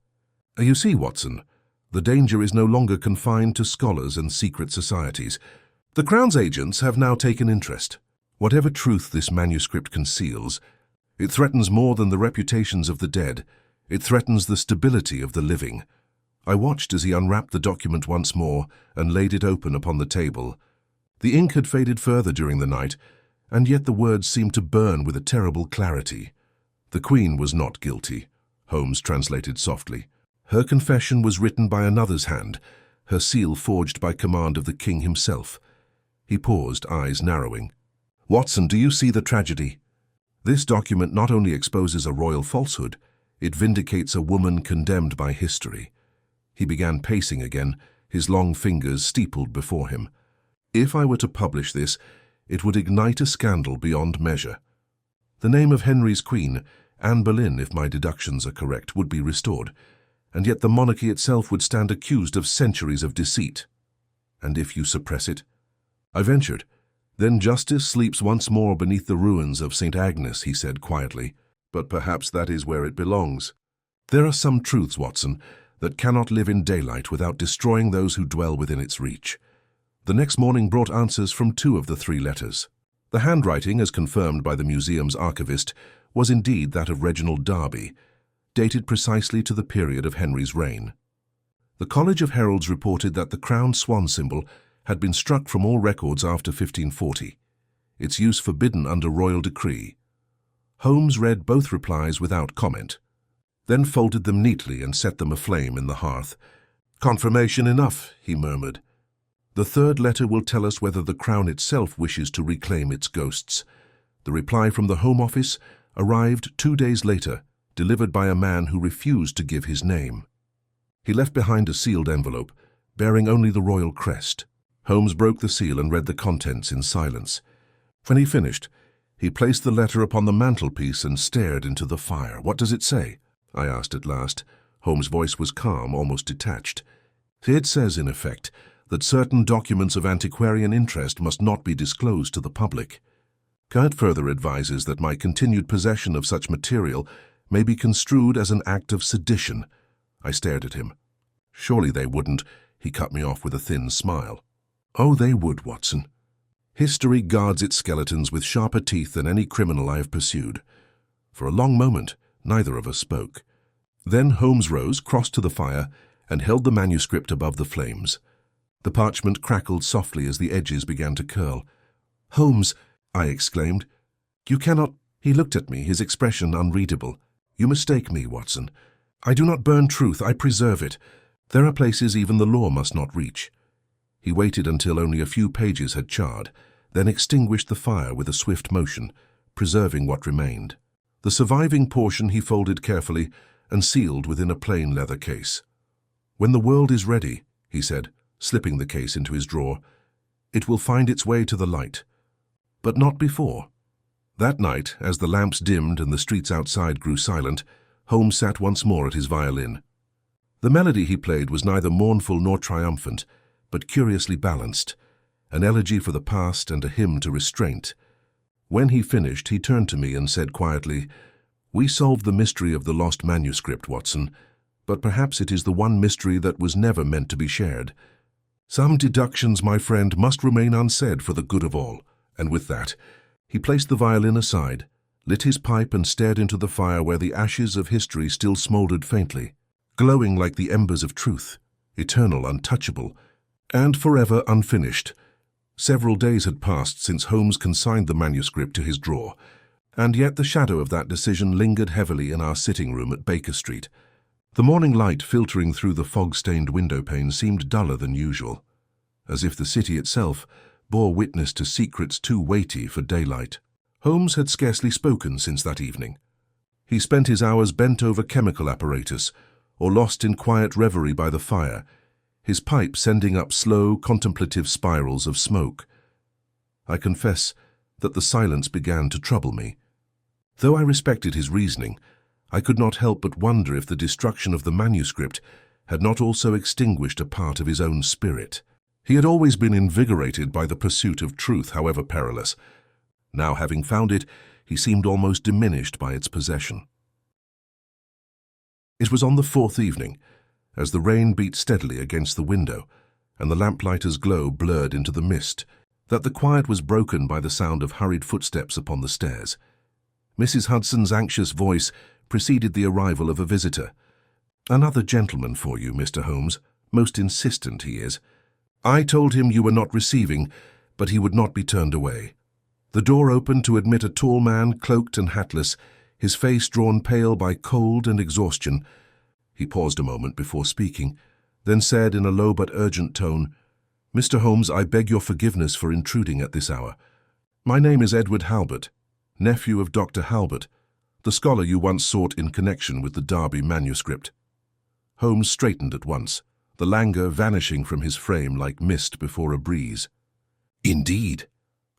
You see, Watson, the danger is no longer confined to scholars and secret societies. The Crown's agents have now taken interest. Whatever truth this manuscript conceals, it threatens more than the reputations of the dead. It threatens the stability of the living. I watched as he unwrapped the document once more and laid it open upon the table. The ink had faded further during the night, and yet the words seemed to burn with a terrible clarity. The Queen was not guilty, Holmes translated softly. Her confession was written by another's hand, her seal forged by command of the King himself. He paused, eyes narrowing. Watson, do you see the tragedy? This document not only exposes a royal falsehood, it vindicates a woman condemned by history. He began pacing again, his long fingers steepled before him. If I were to publish this, it would ignite a scandal beyond measure. The name of Henry's queen, Anne Boleyn, if my deductions are correct, would be restored, and yet the monarchy itself would stand accused of centuries of deceit. And if you suppress it? I ventured. Then justice sleeps once more beneath the ruins of St. Agnes, he said quietly. But perhaps that is where it belongs. There are some truths, Watson, that cannot live in daylight without destroying those who dwell within its reach. The next morning brought answers from 2 of the 3 letters. The handwriting, as confirmed by the museum's archivist, was indeed that of Reginald Derby, dated precisely to the period of Henry's reign. The College of Heralds reported that the crown swan symbol had been struck from all records after 1540, its use forbidden under royal decree. Holmes read both replies without comment, then folded them neatly and set them aflame in the hearth. Confirmation enough, he murmured. The 3rd letter will tell us whether the Crown itself wishes to reclaim its ghosts. The reply from the Home Office arrived 2 days later, delivered by a man who refused to give his name. He left behind a sealed envelope, bearing only the royal crest. Holmes broke the seal and read the contents in silence. When he finished, he placed the letter upon the mantelpiece and stared into the fire. What does it say? I asked at last. Holmes' voice was calm, almost detached. It says, in effect, that certain documents of antiquarian interest must not be disclosed to the public. It further advises that my continued possession of such material may be construed as an act of sedition. I stared at him. Surely they wouldn't, he cut me off with a thin smile. Oh, they would, Watson. History guards its skeletons with sharper teeth than any criminal I have pursued. For a long moment, neither of us spoke. Then Holmes rose, crossed to the fire, and held the manuscript above the flames. The parchment crackled softly as the edges began to curl. Holmes, I exclaimed. You cannot— He looked at me, his expression unreadable. You mistake me, Watson. I do not burn truth, I preserve it. There are places even the law must not reach. He waited until only a few pages had charred, then extinguished the fire with a swift motion, preserving what remained. The surviving portion he folded carefully and sealed within a plain leather case. When the world is ready, he said, slipping the case into his drawer, it will find its way to the light. But not before. That night, as the lamps dimmed and the streets outside grew silent, Holmes sat once more at his violin. The melody he played was neither mournful nor triumphant, but curiously balanced, an elegy for the past and a hymn to restraint. When he finished, he turned to me and said quietly, We solved the mystery of the lost manuscript, Watson, but perhaps it is the one mystery that was never meant to be shared. Some deductions, my friend, must remain unsaid for the good of all. And with that, he placed the violin aside, lit his pipe and stared into the fire where the ashes of history still smouldered faintly, glowing like the embers of truth, eternal, untouchable, and forever unfinished. Several days had passed since Holmes consigned the manuscript to his drawer, and yet the shadow of that decision lingered heavily in our sitting room at Baker Street. The morning light filtering through the fog-stained window pane seemed duller than usual, as if the city itself bore witness to secrets too weighty for daylight. Holmes had scarcely spoken since that evening. He spent his hours bent over chemical apparatus, or lost in quiet reverie by the fire, his pipe sending up slow, contemplative spirals of smoke. I confess that the silence began to trouble me. Though I respected his reasoning, I could not help but wonder if the destruction of the manuscript had not also extinguished a part of his own spirit. He had always been invigorated by the pursuit of truth, however perilous. Now, having found it, he seemed almost diminished by its possession. It was on the fourth evening, as the rain beat steadily against the window, and the lamplighter's glow blurred into the mist, that the quiet was broken by the sound of hurried footsteps upon the stairs. Mrs. Hudson's anxious voice preceded the arrival of a visitor. "Another gentleman for you, Mr. Holmes. Most insistent he is. I told him you were not receiving, but he would not be turned away." The door opened to admit a tall man, cloaked and hatless, his face drawn pale by cold and exhaustion. He paused a moment before speaking, then said in a low but urgent tone, "Mr. Holmes, I beg your forgiveness for intruding at this hour. My name is Edward Halbert, nephew of Dr. Halbert, the scholar you once sought in connection with the Derby manuscript." Holmes straightened at once, the languor vanishing from his frame like mist before a breeze. "Indeed.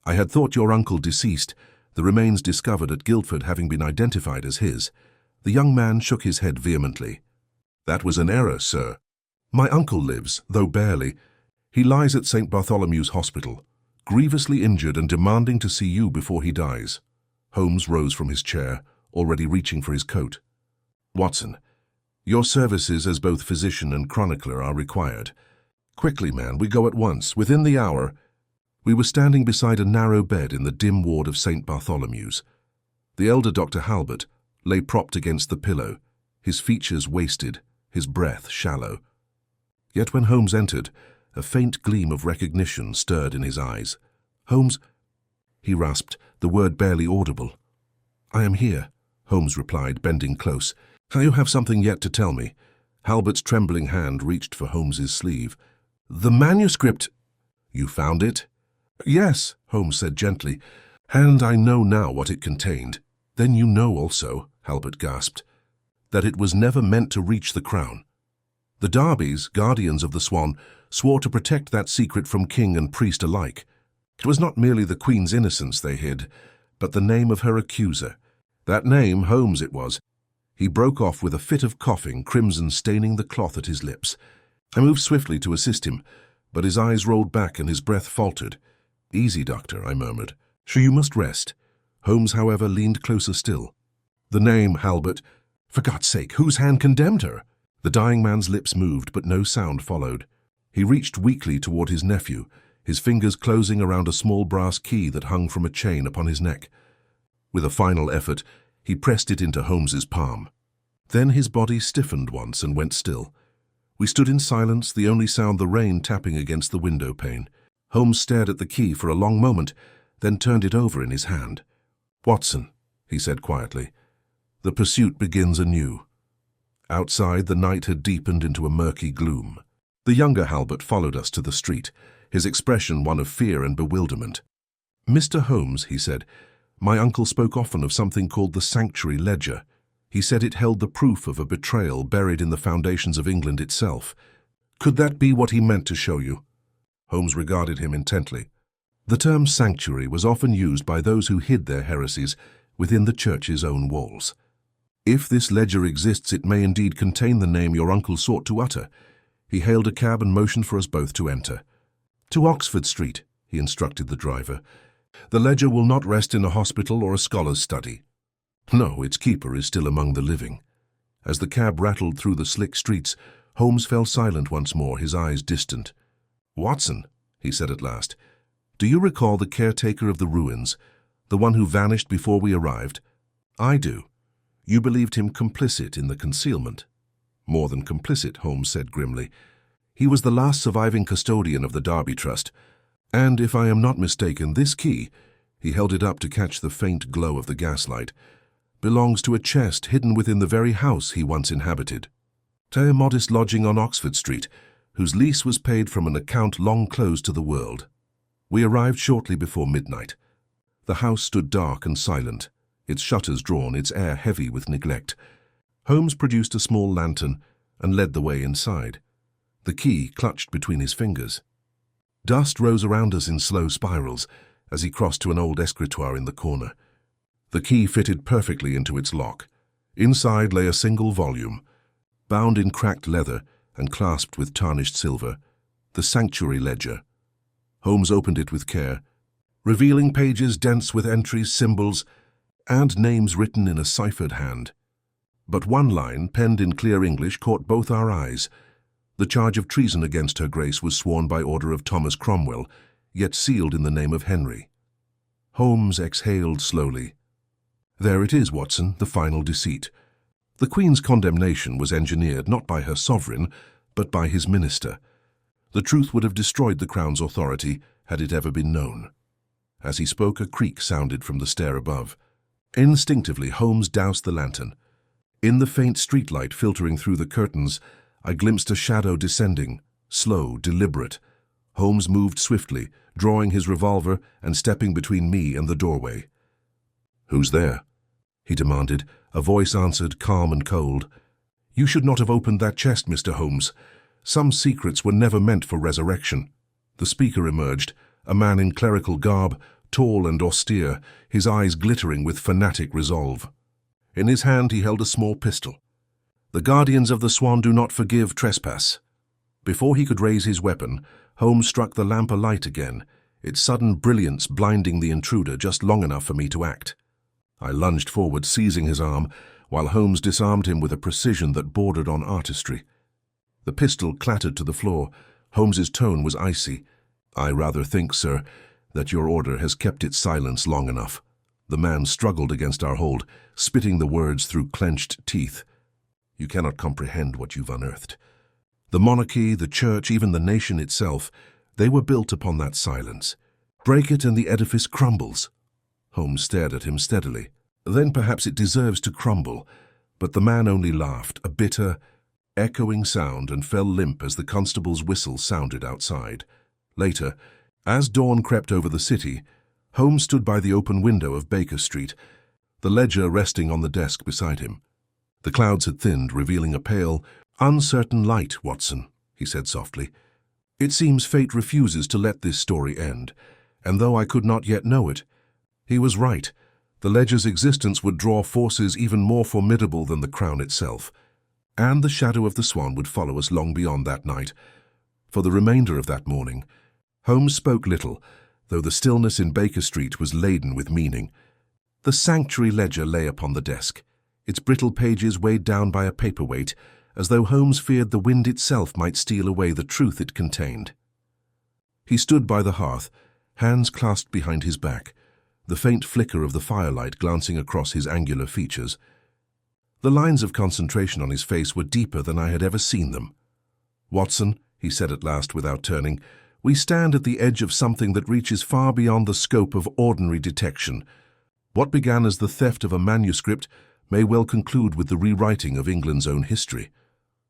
I had thought your uncle deceased, the remains discovered at Guildford having been identified as his." The young man shook his head vehemently. "That was an error, sir. My uncle lives, though barely. He lies at St. Bartholomew's Hospital, grievously injured and demanding to see you before he dies." Holmes rose from his chair, already reaching for his coat. "Watson, your services as both physician and chronicler are required. Quickly, man, we go at once, within the hour." We were standing beside a narrow bed in the dim ward of St. Bartholomew's. The elder Dr. Halbert lay propped against the pillow, his features wasted, his breath shallow. Yet when Holmes entered, a faint gleam of recognition stirred in his eyes. "Holmes," he rasped, the word barely audible. "I am here," Holmes replied, bending close. "You have something yet to tell me." Halbert's trembling hand reached for Holmes's sleeve. "The manuscript—" "You found it?" "Yes," Holmes said gently, "and I know now what it contained." "Then you know also," Halbert gasped, "that it was never meant to reach the crown. The Darbys, guardians of the Swan, swore to protect that secret from king and priest alike. It was not merely the Queen's innocence they hid, but the name of her accuser. That name, Holmes it was." He broke off with a fit of coughing, crimson staining the cloth at his lips. I moved swiftly to assist him, but his eyes rolled back and his breath faltered. "Easy, doctor," I murmured. "Sure, you must rest." Holmes, however, leaned closer still. "The name, Halbert. For God's sake, whose hand condemned her?" The dying man's lips moved, but no sound followed. He reached weakly toward his nephew, his fingers closing around a small brass key that hung from a chain upon his neck. With a final effort, he pressed it into Holmes's palm. Then his body stiffened once and went still. We stood in silence, the only sound the rain tapping against the window pane. Holmes stared at the key for a long moment, then turned it over in his hand. "Watson," he said quietly, "the pursuit begins anew." Outside, the night had deepened into a murky gloom. The younger Halbert followed us to the street, his expression one of fear and bewilderment. "Mr. Holmes," he said, "my uncle spoke often of something called the Sanctuary Ledger. He said it held the proof of a betrayal buried in the foundations of England itself. Could that be what he meant to show you?" Holmes regarded him intently. The term sanctuary was often used by those who hid their heresies within the church's own walls. "If this ledger exists, it may indeed contain the name your uncle sought to utter." He hailed a cab and motioned for us both to enter. "To Oxford Street," he instructed the driver. "The ledger will not rest in a hospital or a scholar's study. No, its keeper is still among the living." As the cab rattled through the slick streets, Holmes fell silent once more, his eyes distant. "Watson," he said at last, "do you recall the caretaker of the ruins, the one who vanished before we arrived?" "I do." "You believed him complicit in the concealment?" "More than complicit," Holmes said grimly. "He was the last surviving custodian of the Derby Trust, and if I am not mistaken, this key," he held it up to catch the faint glow of the gaslight, "belongs to a chest hidden within the very house he once inhabited." to a modest lodging on Oxford Street, whose lease was paid from an account long closed to the world. We arrived shortly before midnight. The house stood dark and silent, its shutters drawn, its air heavy with neglect. Holmes produced a small lantern and led the way inside, the key clutched between his fingers. Dust rose around us in slow spirals as he crossed to an old escritoire in the corner. The key fitted perfectly into its lock. Inside lay a single volume, bound in cracked leather and clasped with tarnished silver, the Sanctuary Ledger. Holmes opened it with care, revealing pages dense with entries, symbols, and names written in a ciphered hand. But one line, penned in clear English, caught both our eyes. The charge of treason against Her Grace was sworn by order of Thomas Cromwell, yet sealed in the name of Henry. Holmes exhaled slowly. There it is, Watson, the final deceit. The Queen's condemnation was engineered not by her sovereign, but by his minister. The truth would have destroyed the Crown's authority had it ever been known. As he spoke, a creak sounded from the stair above. Instinctively, Holmes doused the lantern. In the faint streetlight filtering through the curtains, I glimpsed a shadow descending, slow, deliberate. Holmes moved swiftly, drawing his revolver and stepping between me and the doorway. "Who's there?" he demanded. A voice answered, calm and cold. "You should not have opened that chest, Mr. Holmes. Some secrets were never meant for resurrection." The speaker emerged, a man in clerical garb, tall and austere, his eyes glittering with fanatic resolve. In his hand he held a small pistol. "The guardians of the Swan do not forgive trespass." Before he could raise his weapon, Holmes struck the lamp alight again, its sudden brilliance blinding the intruder just long enough for me to act. I lunged forward, seizing his arm, while Holmes disarmed him with a precision that bordered on artistry. The pistol clattered to the floor. Holmes's tone was icy. "I rather think, sir, that your order has kept its silence long enough." The man struggled against our hold, spitting the words through clenched teeth. "You cannot comprehend what you've unearthed. The monarchy, the church, even the nation itself, they were built upon that silence. Break it and the edifice crumbles." Holmes stared at him steadily. "Then perhaps it deserves to crumble." But the man only laughed, a bitter, echoing sound, and fell limp as the constable's whistle sounded outside. Later, as dawn crept over the city, Holmes stood by the open window of Baker Street, the ledger resting on the desk beside him. The clouds had thinned, revealing a pale, uncertain light, Watson, he said softly. "It seems fate refuses to let this story end, and though I could not yet know it, he was right. The ledger's existence would draw forces even more formidable than the Crown itself, and the shadow of the Swan would follow us long beyond that night." For the remainder of that morning, Holmes spoke little, though the stillness in Baker Street was laden with meaning. The Sanctuary Ledger lay upon the desk, its brittle pages weighed down by a paperweight, as though Holmes feared the wind itself might steal away the truth it contained. He stood by the hearth, hands clasped behind his back, the faint flicker of the firelight glancing across his angular features. The lines of concentration on his face were deeper than I had ever seen them. "Watson," he said at last without turning, "we stand at the edge of something that reaches far beyond the scope of ordinary detection. What began as the theft of a manuscript may well conclude with the rewriting of England's own history."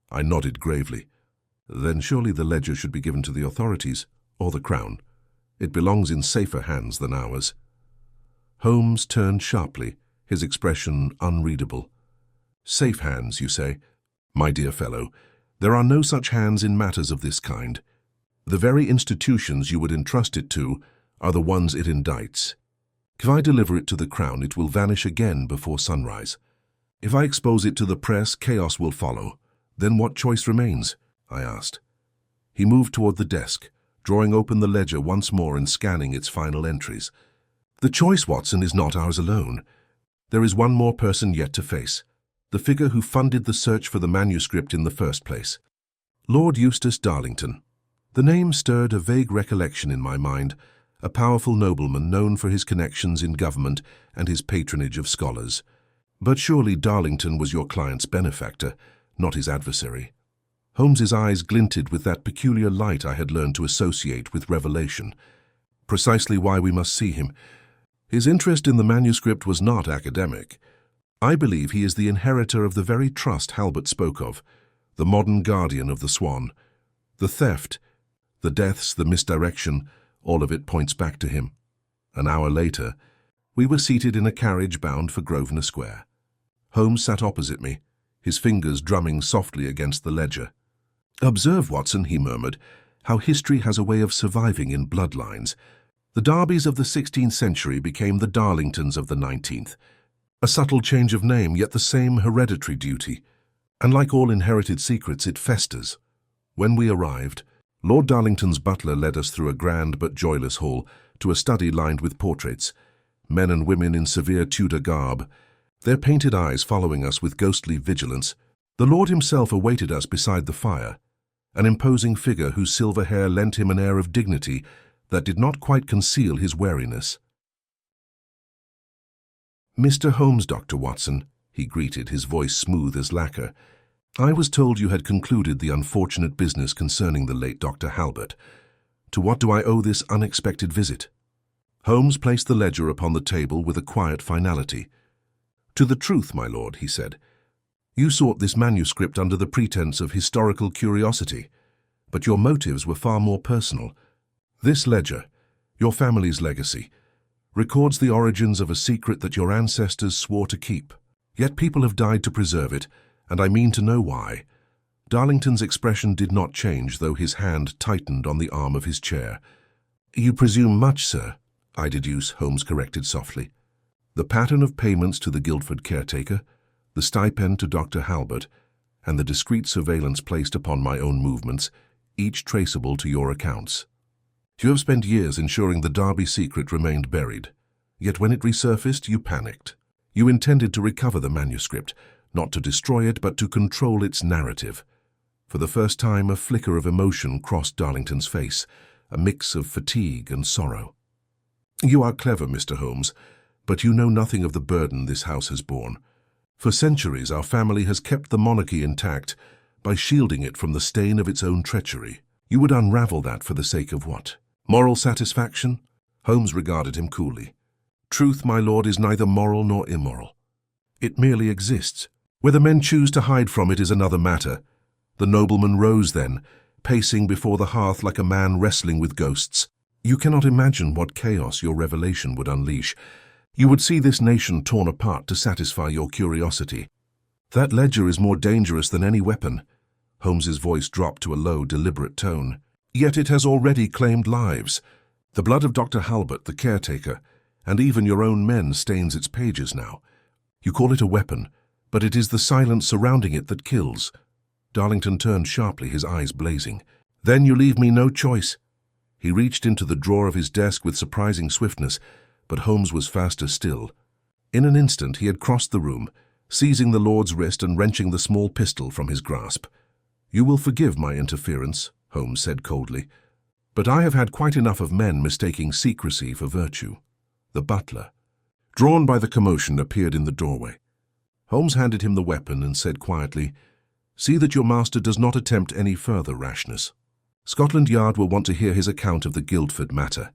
I nodded gravely. "Then surely the ledger should be given to the authorities, or the Crown. It belongs in safer hands than ours." Holmes turned sharply, his expression unreadable. "Safe hands, you say? My dear fellow, there are no such hands in matters of this kind. The very institutions you would entrust it to are the ones it indicts. If I deliver it to the Crown, it will vanish again before sunrise. If I expose it to the press, chaos will follow. Then what choice remains?" I asked. He moved toward the desk, drawing open the ledger once more and scanning its final entries. "The choice, Watson, is not ours alone. There is one more person yet to face, the figure who funded the search for the manuscript in the first place. Lord Eustace Darlington." The name stirred a vague recollection in my mind, a powerful nobleman known for his connections in government and his patronage of scholars. "But surely Darlington was your client's benefactor, not his adversary." Holmes's eyes glinted with that peculiar light I had learned to associate with revelation. "Precisely why we must see him. His interest in the manuscript was not academic. I believe he is the inheritor of the very trust Halbert spoke of, the modern guardian of the Swan. The theft, the deaths, the misdirection, all of it points back to him. An hour later, we were seated in a carriage bound for Grosvenor Square. Holmes sat opposite me, his fingers drumming softly against the ledger. "Observe, Watson," he murmured, "how history has a way of surviving in bloodlines. The Darbys of the 16th century became the Darlingtons of the 19th. A subtle change of name, yet the same hereditary duty. And like all inherited secrets, it festers. When we arrived, Lord Darlington's butler led us through a grand but joyless hall to a study lined with portraits, men and women in severe Tudor garb, their painted eyes following us with ghostly vigilance. The Lord himself awaited us beside the fire, an imposing figure whose silver hair lent him an air of dignity that did not quite conceal his wariness. "Mr. Holmes, Dr. Watson," he greeted, his voice smooth as lacquer. "I was told you had concluded the unfortunate business concerning the late Dr. Halbert. To what do I owe this unexpected visit?" Holmes placed the ledger upon the table with a quiet finality. "To the truth, my lord," he said. "You sought this manuscript under the pretense of historical curiosity, but your motives were far more personal. This ledger, your family's legacy, records the origins of a secret that your ancestors swore to keep. Yet people have died to preserve it, and I mean to know why." Darlington's expression did not change, though his hand tightened on the arm of his chair. "You presume much, sir," I deduce, Holmes corrected softly. "The pattern of payments to the Guildford caretaker, the stipend to Dr. Halbert, and the discreet surveillance placed upon my own movements, each traceable to your accounts. You have spent years ensuring the Derby secret remained buried, yet when it resurfaced, you panicked. You intended to recover the manuscript, not to destroy it, but to control its narrative. For the first time, a flicker of emotion crossed Darlington's face, a mix of fatigue and sorrow. "You are clever, Mr. Holmes, but you know nothing of the burden this house has borne. For centuries, our family has kept the monarchy intact by shielding it from the stain of its own treachery. You would unravel that for the sake of what? Moral satisfaction?" Holmes regarded him coolly. "Truth, my lord, is neither moral nor immoral. It merely exists. Whether men choose to hide from it is another matter." The nobleman rose then, pacing before the hearth like a man wrestling with ghosts. "You cannot imagine what chaos your revelation would unleash. You would see this nation torn apart to satisfy your curiosity. That ledger is more dangerous than any weapon." Holmes's voice dropped to a low, deliberate tone. "Yet it has already claimed lives. The blood of Dr. Halbert, the caretaker, and even your own men stains its pages now. You call it a weapon, but it is the silence surrounding it that kills." Darlington turned sharply, his eyes blazing. "Then you leave me no choice." He reached into the drawer of his desk with surprising swiftness, but Holmes was faster still. In an instant he had crossed the room, seizing the lord's wrist and wrenching the small pistol from his grasp. "You will forgive my interference," Holmes said coldly, "but I have had quite enough of men mistaking secrecy for virtue." The butler, drawn by the commotion, appeared in the doorway. Holmes handed him the weapon and said quietly, "See that your master does not attempt any further rashness. Scotland Yard will want to hear his account of the Guildford matter."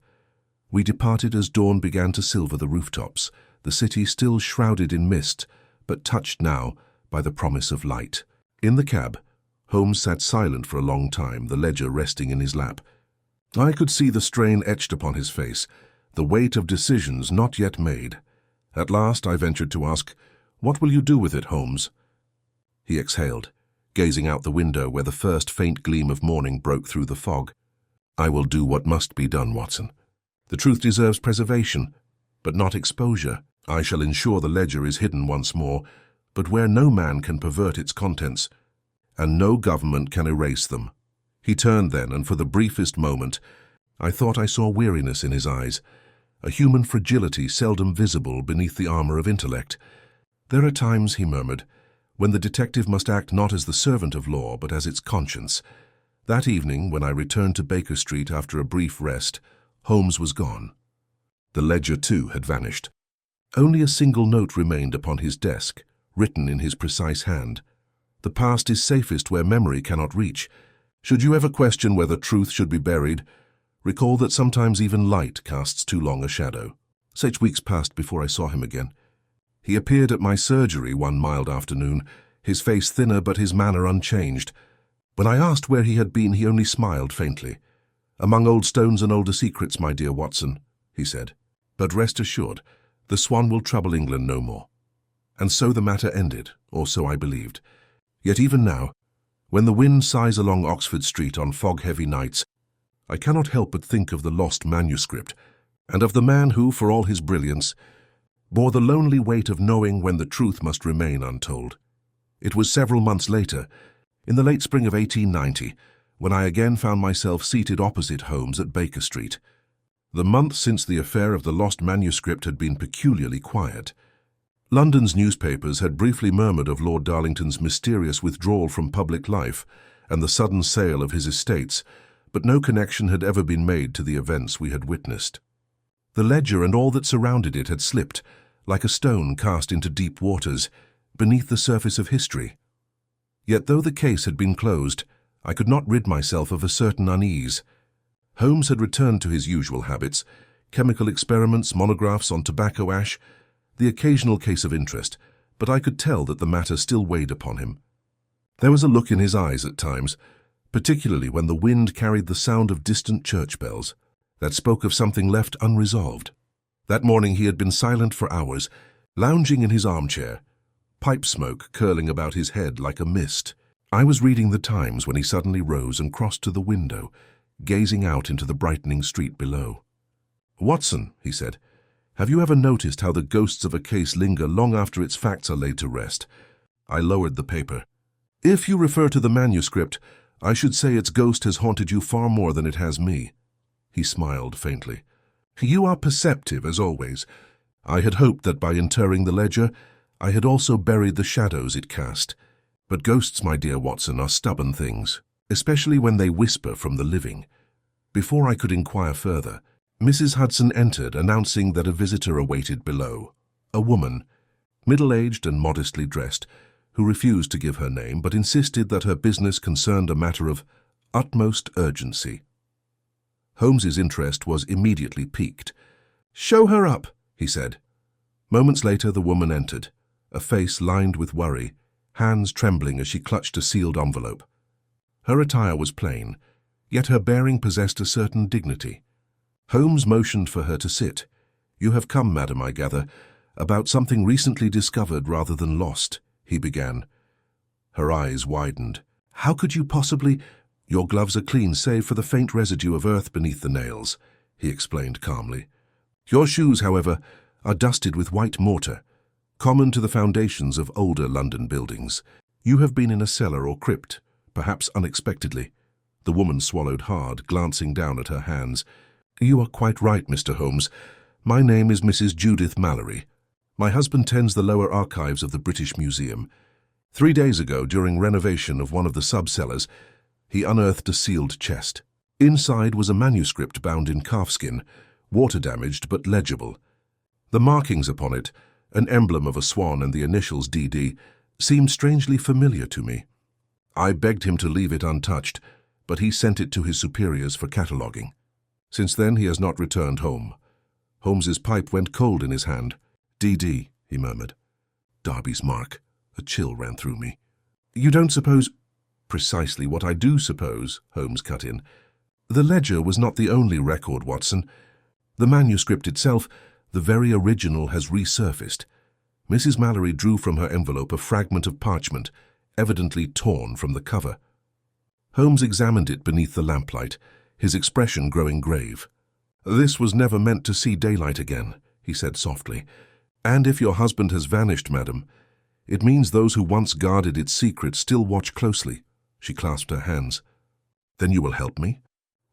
We departed as dawn began to silver the rooftops, the city still shrouded in mist, but touched now by the promise of light. In the cab, Holmes sat silent for a long time, the ledger resting in his lap. I could see the strain etched upon his face, the weight of decisions not yet made. At last I ventured to ask, "What will you do with it, Holmes?" He exhaled, gazing out the window where the first faint gleam of morning broke through the fog. "I will do what must be done, Watson. The truth deserves preservation, but not exposure. I shall ensure the ledger is hidden once more, but where no man can pervert its contents, and no government can erase them." He turned then, and for the briefest moment, I thought I saw weariness in his eyes, a human fragility seldom visible beneath the armor of intellect. "There are times," he murmured, "when the detective must act not as the servant of law, but as its conscience." That evening, when I returned to Baker Street after a brief rest, Holmes was gone. The ledger, too, had vanished. Only a single note remained upon his desk, written in his precise hand. "The past is safest where memory cannot reach. Should you ever question whether truth should be buried, recall that sometimes even light casts too long a shadow." 6 weeks passed before I saw him again. He appeared at my surgery one mild afternoon, his face thinner but his manner unchanged. When I asked where he had been, he only smiled faintly. "Among old stones and older secrets, my dear Watson," he said. "But rest assured, the Swan will trouble England no more." And so the matter ended, or so I believed. Yet even now, when the wind sighs along Oxford Street on fog-heavy nights, I cannot help but think of the lost manuscript, and of the man who, for all his brilliance, bore the lonely weight of knowing when the truth must remain untold. It was several months later, in the late spring of 1890, when I again found myself seated opposite Holmes at Baker Street. The month since the affair of the lost manuscript had been peculiarly quiet. London's newspapers had briefly murmured of Lord Darlington's mysterious withdrawal from public life and the sudden sale of his estates, but no connection had ever been made to the events we had witnessed. The ledger and all that surrounded it had slipped, like a stone cast into deep waters, beneath the surface of history. Yet though the case had been closed, I could not rid myself of a certain unease. Holmes had returned to his usual habits: chemical experiments, monographs on tobacco ash, the occasional case of interest, but I could tell that the matter still weighed upon him. There was a look in his eyes at times, particularly when the wind carried the sound of distant church bells, that spoke of something left unresolved. That morning he had been silent for hours, lounging in his armchair, pipe smoke curling about his head like a mist. I was reading the Times when he suddenly rose and crossed to the window, gazing out into the brightening street below. "Watson," he said, "have you ever noticed how the ghosts of a case linger long after its facts are laid to rest?" I lowered the paper. "If you refer to the manuscript, I should say its ghost has haunted you far more than it has me." He smiled faintly. "You are perceptive, as always. I had hoped that by interring the ledger, I had also buried the shadows it cast. But ghosts, my dear Watson, are stubborn things, especially when they whisper from the living." Before I could inquire further, Mrs. Hudson entered, announcing that a visitor awaited below, a woman, middle-aged and modestly dressed, who refused to give her name but insisted that her business concerned a matter of utmost urgency. Holmes's interest was immediately piqued. "Show her up," he said. Moments later the woman entered, a face lined with worry, hands trembling as she clutched a sealed envelope. Her attire was plain, yet her bearing possessed a certain dignity. Holmes motioned for her to sit. "You have come, madam, I gather, about something recently discovered rather than lost," he began. Her eyes widened. "How could you possibly—" "Your gloves are clean save for the faint residue of earth beneath the nails," he explained calmly. "Your shoes, however, are dusted with white mortar, common to the foundations of older London buildings. You have been in a cellar or crypt, perhaps unexpectedly." The woman swallowed hard, glancing down at her hands. "You are quite right, Mr. Holmes. My name is Mrs. Judith Mallory. My husband tends the lower archives of the British Museum. 3 days ago, during renovation of one of the sub-cellars, he unearthed a sealed chest. Inside was a manuscript bound in calfskin, water-damaged but legible. The markings upon it, an emblem of a swan and the initials D.D., seemed strangely familiar to me. I begged him to leave it untouched, but he sent it to his superiors for cataloguing. Since then he has not returned home." Holmes's pipe went cold in his hand. "D.D.," he murmured. "Darby's mark." A chill ran through me. "You don't suppose—" "Precisely what I do suppose," Holmes cut in. "The ledger was not the only record, Watson. The manuscript itself, the very original, has resurfaced." Mrs. Mallory drew from her envelope a fragment of parchment, evidently torn from the cover. Holmes examined it beneath the lamplight, his expression growing grave. "This was never meant to see daylight again," he said softly. "And if your husband has vanished, madam, it means those who once guarded its secret still watch closely." She clasped her hands. "Then you will help me?"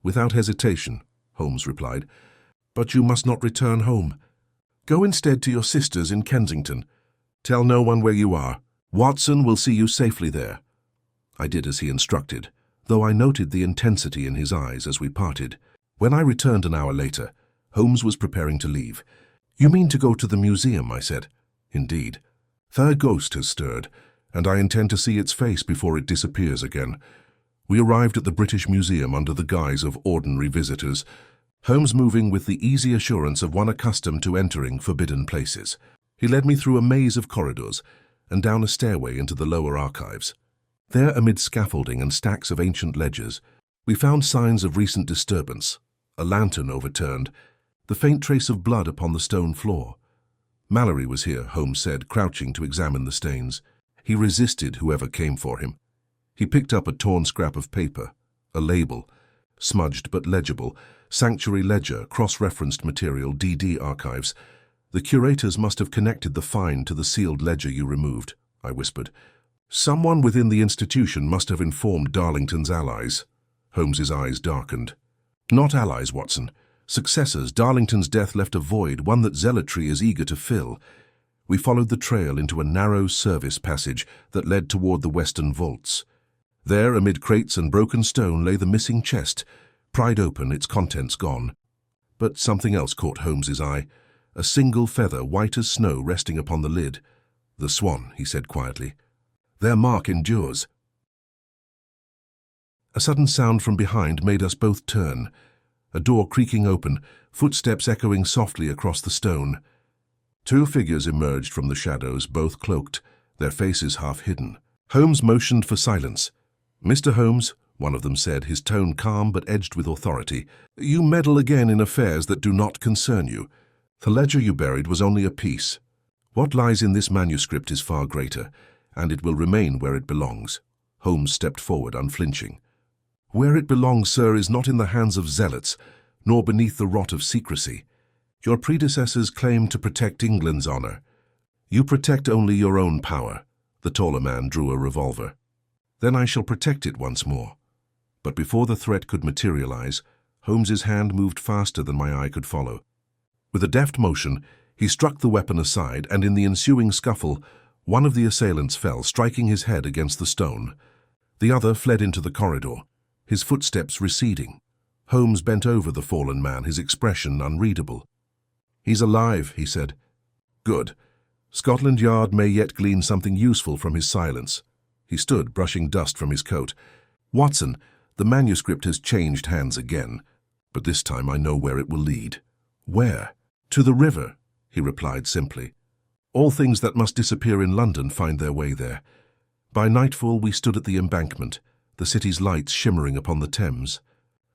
"Without hesitation," Holmes replied. "But you must not return home. Go instead to your sister's in Kensington. Tell no one where you are. Watson will see you safely there." I did as he instructed, though I noted the intensity in his eyes as we parted. When I returned an hour later, Holmes was preparing to leave. "You mean to go to the museum?" I said. "Indeed. The ghost has stirred, and I intend to see its face before it disappears again." We arrived at the British Museum under the guise of ordinary visitors, Holmes moving with the easy assurance of one accustomed to entering forbidden places. He led me through a maze of corridors, and down a stairway into the lower archives. There, amid scaffolding and stacks of ancient ledgers, we found signs of recent disturbance: a lantern overturned, the faint trace of blood upon the stone floor. Mallory was here, Holmes said, crouching to examine the stains. He resisted whoever came for him. He picked up a torn scrap of paper, a label, smudged but legible, Sanctuary Ledger, cross-referenced material, DD archives. The curators must have connected the find to the sealed ledger you removed, I whispered. Someone within the institution must have informed Darlington's allies. Holmes's eyes darkened. Not allies, Watson. Successors. Darlington's death left a void, one that zealotry is eager to fill. We followed the trail into a narrow service passage that led toward the western vaults. There, amid crates and broken stone, lay the missing chest, pried open, its contents gone. But something else caught Holmes's eye, a single feather, white as snow, resting upon the lid. The swan, he said quietly. Their mark endures. A sudden sound from behind made us both turn. A door creaking open, footsteps echoing softly across the stone. Two figures emerged from the shadows, both cloaked, their faces half hidden. Holmes motioned for silence. Mr. Holmes, one of them said, his tone calm but edged with authority, you meddle again in affairs that do not concern you. The ledger you buried was only a piece. What lies in this manuscript is far greater, and it will remain where it belongs. Holmes stepped forward, unflinching. Where it belongs, sir, is not in the hands of zealots, nor beneath the rot of secrecy. Your predecessors claimed to protect England's honor. You protect only your own power. The taller man drew a revolver. Then I shall protect it once more. But before the threat could materialize, Holmes's hand moved faster than my eye could follow. With a deft motion, he struck the weapon aside, and in the ensuing scuffle, one of the assailants fell, striking his head against the stone. The other fled into the corridor, his footsteps receding. Holmes bent over the fallen man, his expression unreadable. He's alive, he said. Good. Scotland Yard may yet glean something useful from his silence. He stood, brushing dust from his coat. Watson, the manuscript has changed hands again, but this time I know where it will lead. Where? To the river, he replied simply. All things that must disappear in London find their way there. By nightfall we stood at the embankment, the city's lights shimmering upon the Thames.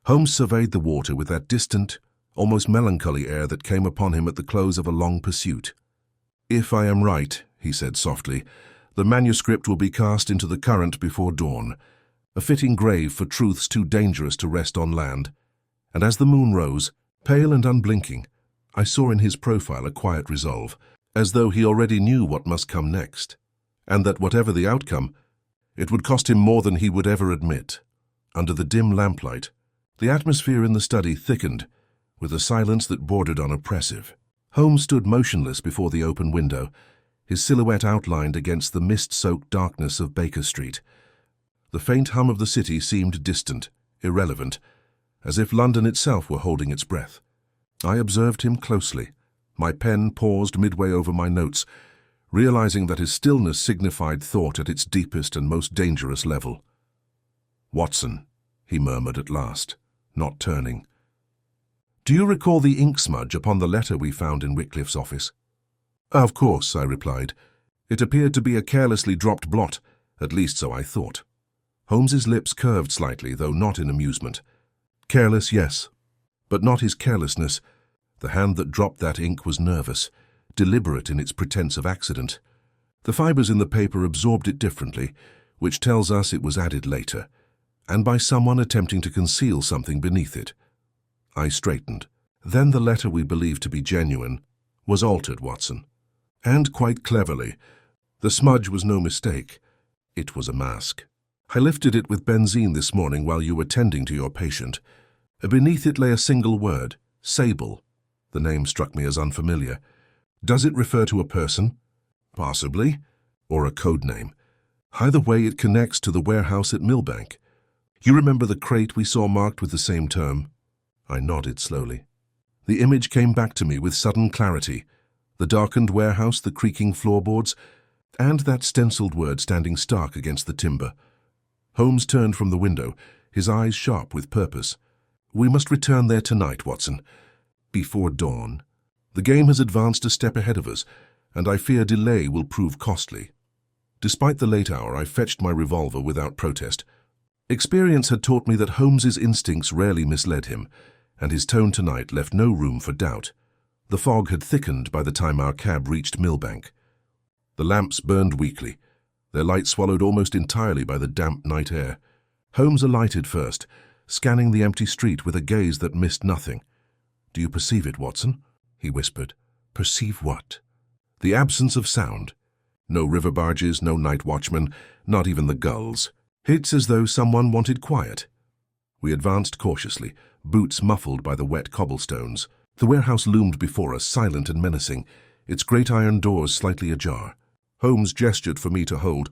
Holmes surveyed the water with that distant, almost melancholy air that came upon him at the close of a long pursuit. If I am right, he said softly, the manuscript will be cast into the current before dawn, a fitting grave for truths too dangerous to rest on land. And as the moon rose, pale and unblinking, I saw in his profile a quiet resolve, as though he already knew what must come next, and that whatever the outcome, it would cost him more than he would ever admit. Under the dim lamplight, the atmosphere in the study thickened, with a silence that bordered on oppressive. Holmes stood motionless before the open window, his silhouette outlined against the mist-soaked darkness of Baker Street. The faint hum of the city seemed distant, irrelevant, as if London itself were holding its breath. I observed him closely. My pen paused midway over my notes, realizing that his stillness signified thought at its deepest and most dangerous level. Watson, he murmured at last, not turning. Do you recall the ink smudge upon the letter we found in Wycliffe's office? Of course, I replied. It appeared to be a carelessly dropped blot, at least so I thought. Holmes's lips curved slightly, though not in amusement. Careless, yes, but not his carelessness. The hand that dropped that ink was nervous, deliberate in its pretense of accident. The fibers in the paper absorbed it differently, which tells us it was added later, and by someone attempting to conceal something beneath it. I straightened. Then the letter we believed to be genuine was altered, Watson. And quite cleverly. The smudge was no mistake. It was a mask. I lifted it with benzene this morning while you were tending to your patient. Beneath it lay a single word, Sable. The name struck me as unfamiliar. Does it refer to a person? Possibly. Or a code name. Either way, it connects to the warehouse at Millbank. You remember the crate we saw marked with the same term? I nodded slowly. The image came back to me with sudden clarity. The darkened warehouse, the creaking floorboards, and that stenciled word standing stark against the timber. Holmes turned from the window, his eyes sharp with purpose. We must return there tonight, Watson. Before dawn. The game has advanced a step ahead of us, and I fear delay will prove costly. Despite the late hour, I fetched my revolver without protest. Experience had taught me that Holmes's instincts rarely misled him, and his tone tonight left no room for doubt. The fog had thickened by the time our cab reached Millbank. The lamps burned weakly, their light swallowed almost entirely by the damp night air. Holmes alighted first, scanning the empty street with a gaze that missed nothing. "Do you perceive it, Watson?" he whispered. "Perceive what?" "The absence of sound. No river barges, no night watchmen, not even the gulls. It's as though someone wanted quiet." We advanced cautiously, boots muffled by the wet cobblestones. The warehouse loomed before us, silent and menacing, its great iron doors slightly ajar. Holmes gestured for me to hold.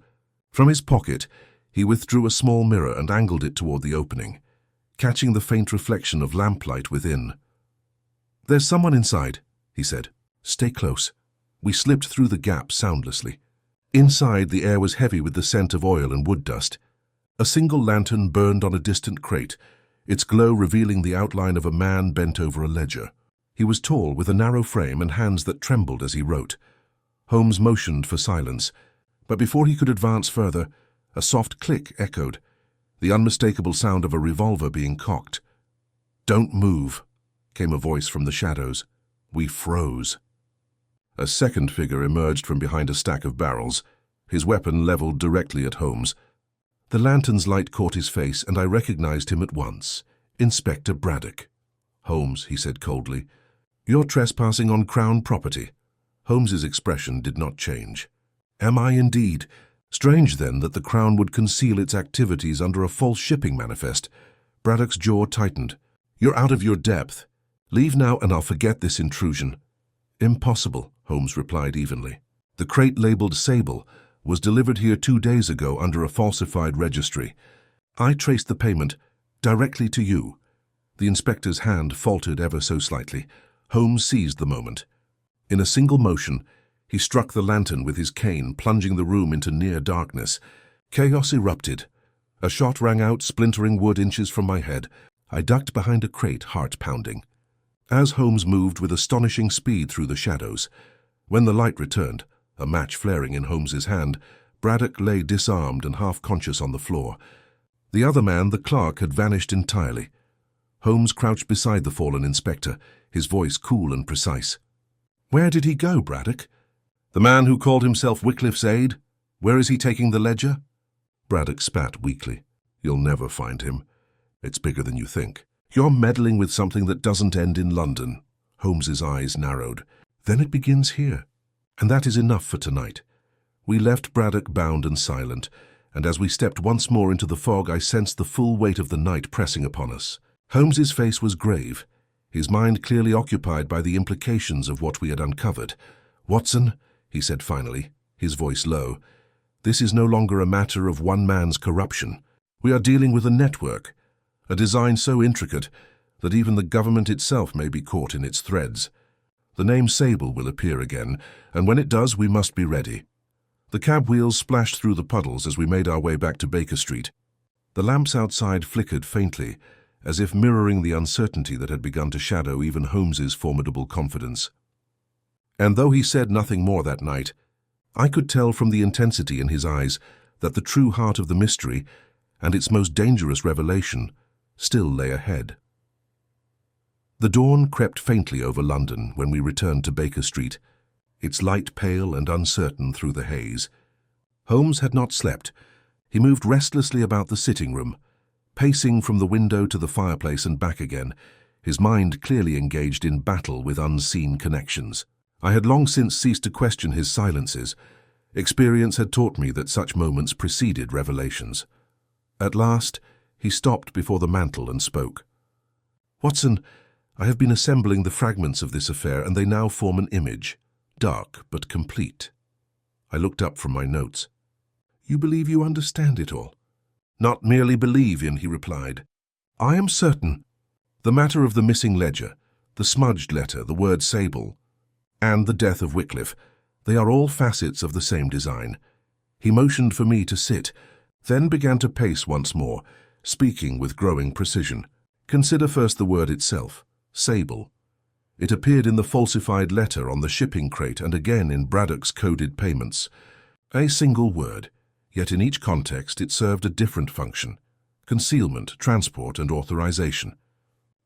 From his pocket, he withdrew a small mirror and angled it toward the opening, catching the faint reflection of lamplight within. "There's someone inside," he said. "Stay close." We slipped through the gap soundlessly. Inside, the air was heavy with the scent of oil and wood dust. A single lantern burned on a distant crate, its glow revealing the outline of a man bent over a ledger. He was tall, with a narrow frame and hands that trembled as he wrote. Holmes motioned for silence, but before he could advance further, a soft click echoed, the unmistakable sound of a revolver being cocked. "Don't move," came a voice from the shadows. We froze. A second figure emerged from behind a stack of barrels, his weapon leveled directly at Holmes. The lantern's light caught his face, and I recognized him at once. Inspector Braddock. "Holmes," he said coldly, "you're trespassing on Crown property." Holmes's expression did not change. "Am I indeed? Strange, then, that the Crown would conceal its activities under a false shipping manifest." Braddock's jaw tightened. "You're out of your depth. Leave now and I'll forget this intrusion." "Impossible," Holmes replied evenly. "The crate labeled Sable was delivered here 2 days ago under a falsified registry. I traced the payment directly to you." The inspector's hand faltered ever so slightly. Holmes seized the moment. In a single motion, he struck the lantern with his cane, plunging the room into near darkness. Chaos erupted. A shot rang out, splintering wood inches from my head. I ducked behind a crate, heart pounding. As Holmes moved with astonishing speed through the shadows, when the light returned, a match flaring in Holmes's hand, Braddock lay disarmed and half-conscious on the floor. The other man, the clerk, had vanished entirely. Holmes crouched beside the fallen inspector, his voice cool and precise. "Where did he go, Braddock?" "The man who called himself Wycliffe's aide? Where is he taking the ledger?" Braddock spat weakly. "You'll never find him. It's bigger than you think. You're meddling with something that doesn't end in London." Holmes's eyes narrowed. "Then it begins here. And that is enough for tonight." We left Braddock bound and silent, and as we stepped once more into the fog, I sensed the full weight of the night pressing upon us. Holmes's face was grave, his mind clearly occupied by the implications of what we had uncovered. "Watson," he said finally, his voice low, "this is no longer a matter of one man's corruption. We are dealing with a network, a design so intricate that even the government itself may be caught in its threads. The name Sable will appear again, and when it does, we must be ready." The cab wheels splashed through the puddles as we made our way back to Baker Street. The lamps outside flickered faintly, as if mirroring the uncertainty that had begun to shadow even Holmes's formidable confidence. And though he said nothing more that night, I could tell from the intensity in his eyes that the true heart of the mystery, and its most dangerous revelation, still lay ahead. The dawn crept faintly over London when we returned to Baker Street, its light pale and uncertain through the haze. Holmes had not slept. He moved restlessly about the sitting room, pacing from the window to the fireplace and back again, his mind clearly engaged in battle with unseen connections. I had long since ceased to question his silences. Experience had taught me that such moments preceded revelations. At last, he stopped before the mantel and spoke. "Watson, I have been assembling the fragments of this affair, and they now form an image, dark but complete." I looked up from my notes. "You believe you understand it all?" "Not merely believe in," he replied. "I am certain. The matter of the missing ledger, the smudged letter, the word Sable, and the death of Wycliffe, they are all facets of the same design." He motioned for me to sit, then began to pace once more, speaking with growing precision. "Consider first the word itself, Sable. It appeared in the falsified letter on the shipping crate and again in Braddock's coded payments. A single word, yet in each context it served a different function: concealment, transport, and authorization.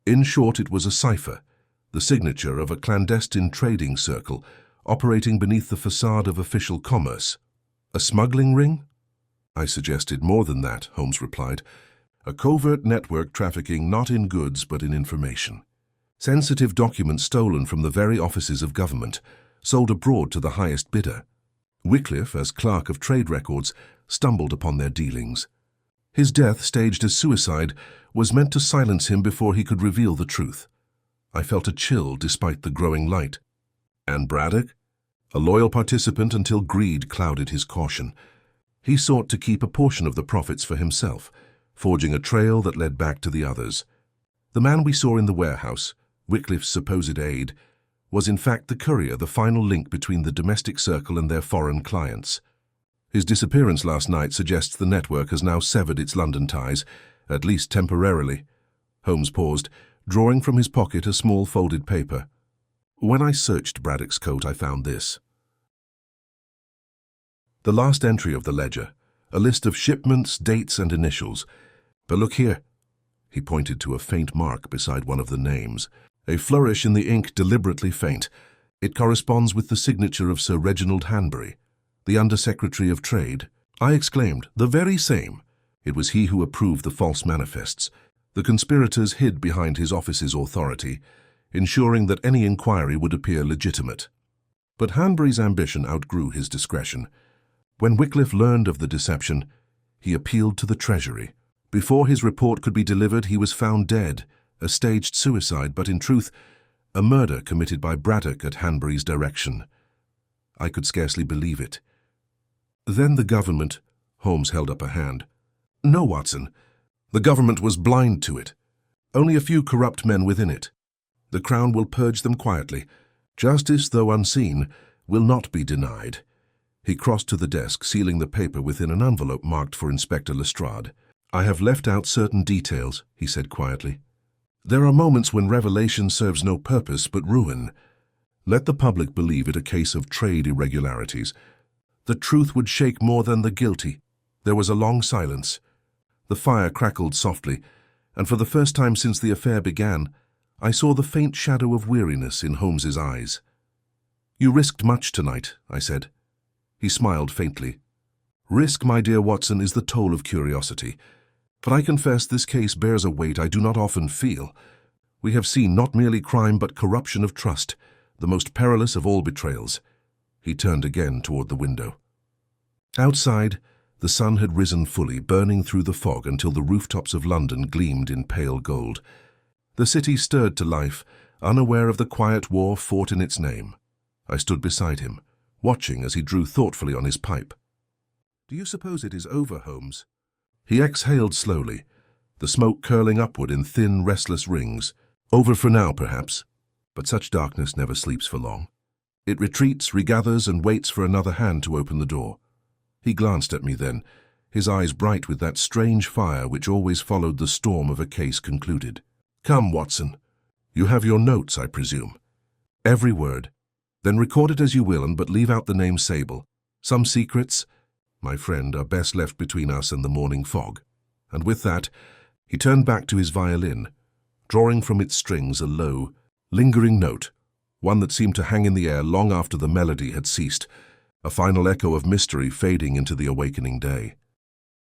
In short, it was a cipher, the signature of a clandestine trading circle operating beneath the facade of official commerce. A smuggling ring? I suggested. More than that, Holmes replied. A covert network trafficking not in goods but in information. Sensitive documents stolen from the very offices of government, sold abroad to the highest bidder. Wycliffe, as clerk of trade records, stumbled upon their dealings. His death, staged as suicide, was meant to silence him before he could reveal the truth. I felt a chill despite the growing light. And Braddock? A loyal participant until greed clouded his caution. He sought to keep a portion of the profits for himself, forging a trail that led back to the others. The man we saw in the warehouse, Wycliffe's supposed aide, was in fact the courier, the final link between the domestic circle and their foreign clients. His disappearance last night suggests the network has now severed its London ties, at least temporarily. Holmes paused, drawing from his pocket a small folded paper. When I searched Braddock's coat, I found this. The last entry of the ledger, a list of shipments, dates, and initials. But look here. He pointed to a faint mark beside one of the names. A flourish in the ink deliberately faint. It corresponds with the signature of Sir Reginald Hanbury, the Under-Secretary of Trade. I exclaimed, the very same. It was he who approved the false manifests. The conspirators hid behind his office's authority, ensuring that any inquiry would appear legitimate. But Hanbury's ambition outgrew his discretion. When Wycliffe learned of the deception, he appealed to the Treasury. Before his report could be delivered, he was found dead, a staged suicide, but in truth, a murder committed by Braddock at Hanbury's direction. I could scarcely believe it. Then the government— Holmes held up a hand. No, Watson. The government was blind to it. Only a few corrupt men within it. The Crown will purge them quietly. Justice, though unseen, will not be denied. He crossed to the desk, sealing the paper within an envelope marked for Inspector Lestrade. I have left out certain details, he said quietly. There are moments when revelation serves no purpose but ruin. Let the public believe it a case of trade irregularities. The truth would shake more than the guilty. There was a long silence. The fire crackled softly, and for the first time since the affair began, I saw the faint shadow of weariness in Holmes's eyes. You risked much tonight, I said. He smiled faintly. Risk, my dear Watson, is the toll of curiosity. But I confess this case bears a weight I do not often feel. We have seen not merely crime but corruption of trust, the most perilous of all betrayals. He turned again toward the window. Outside, the sun had risen fully, burning through the fog until the rooftops of London gleamed in pale gold. The city stirred to life, unaware of the quiet war fought in its name. I stood beside him, watching as he drew thoughtfully on his pipe. Do you suppose it is over, Holmes? He exhaled slowly, the smoke curling upward in thin, restless rings. Over for now, perhaps, but such darkness never sleeps for long. It retreats, regathers, and waits for another hand to open the door. He glanced at me then, his eyes bright with that strange fire which always followed the storm of a case concluded. Come, Watson. You have your notes, I presume. Every word. Then record it as you will, but leave out the name Sable. Some secrets, my friend, are best left between us and the morning fog. And with that, he turned back to his violin, drawing from its strings a low, lingering note, one that seemed to hang in the air long after the melody had ceased, a final echo of mystery fading into the awakening day.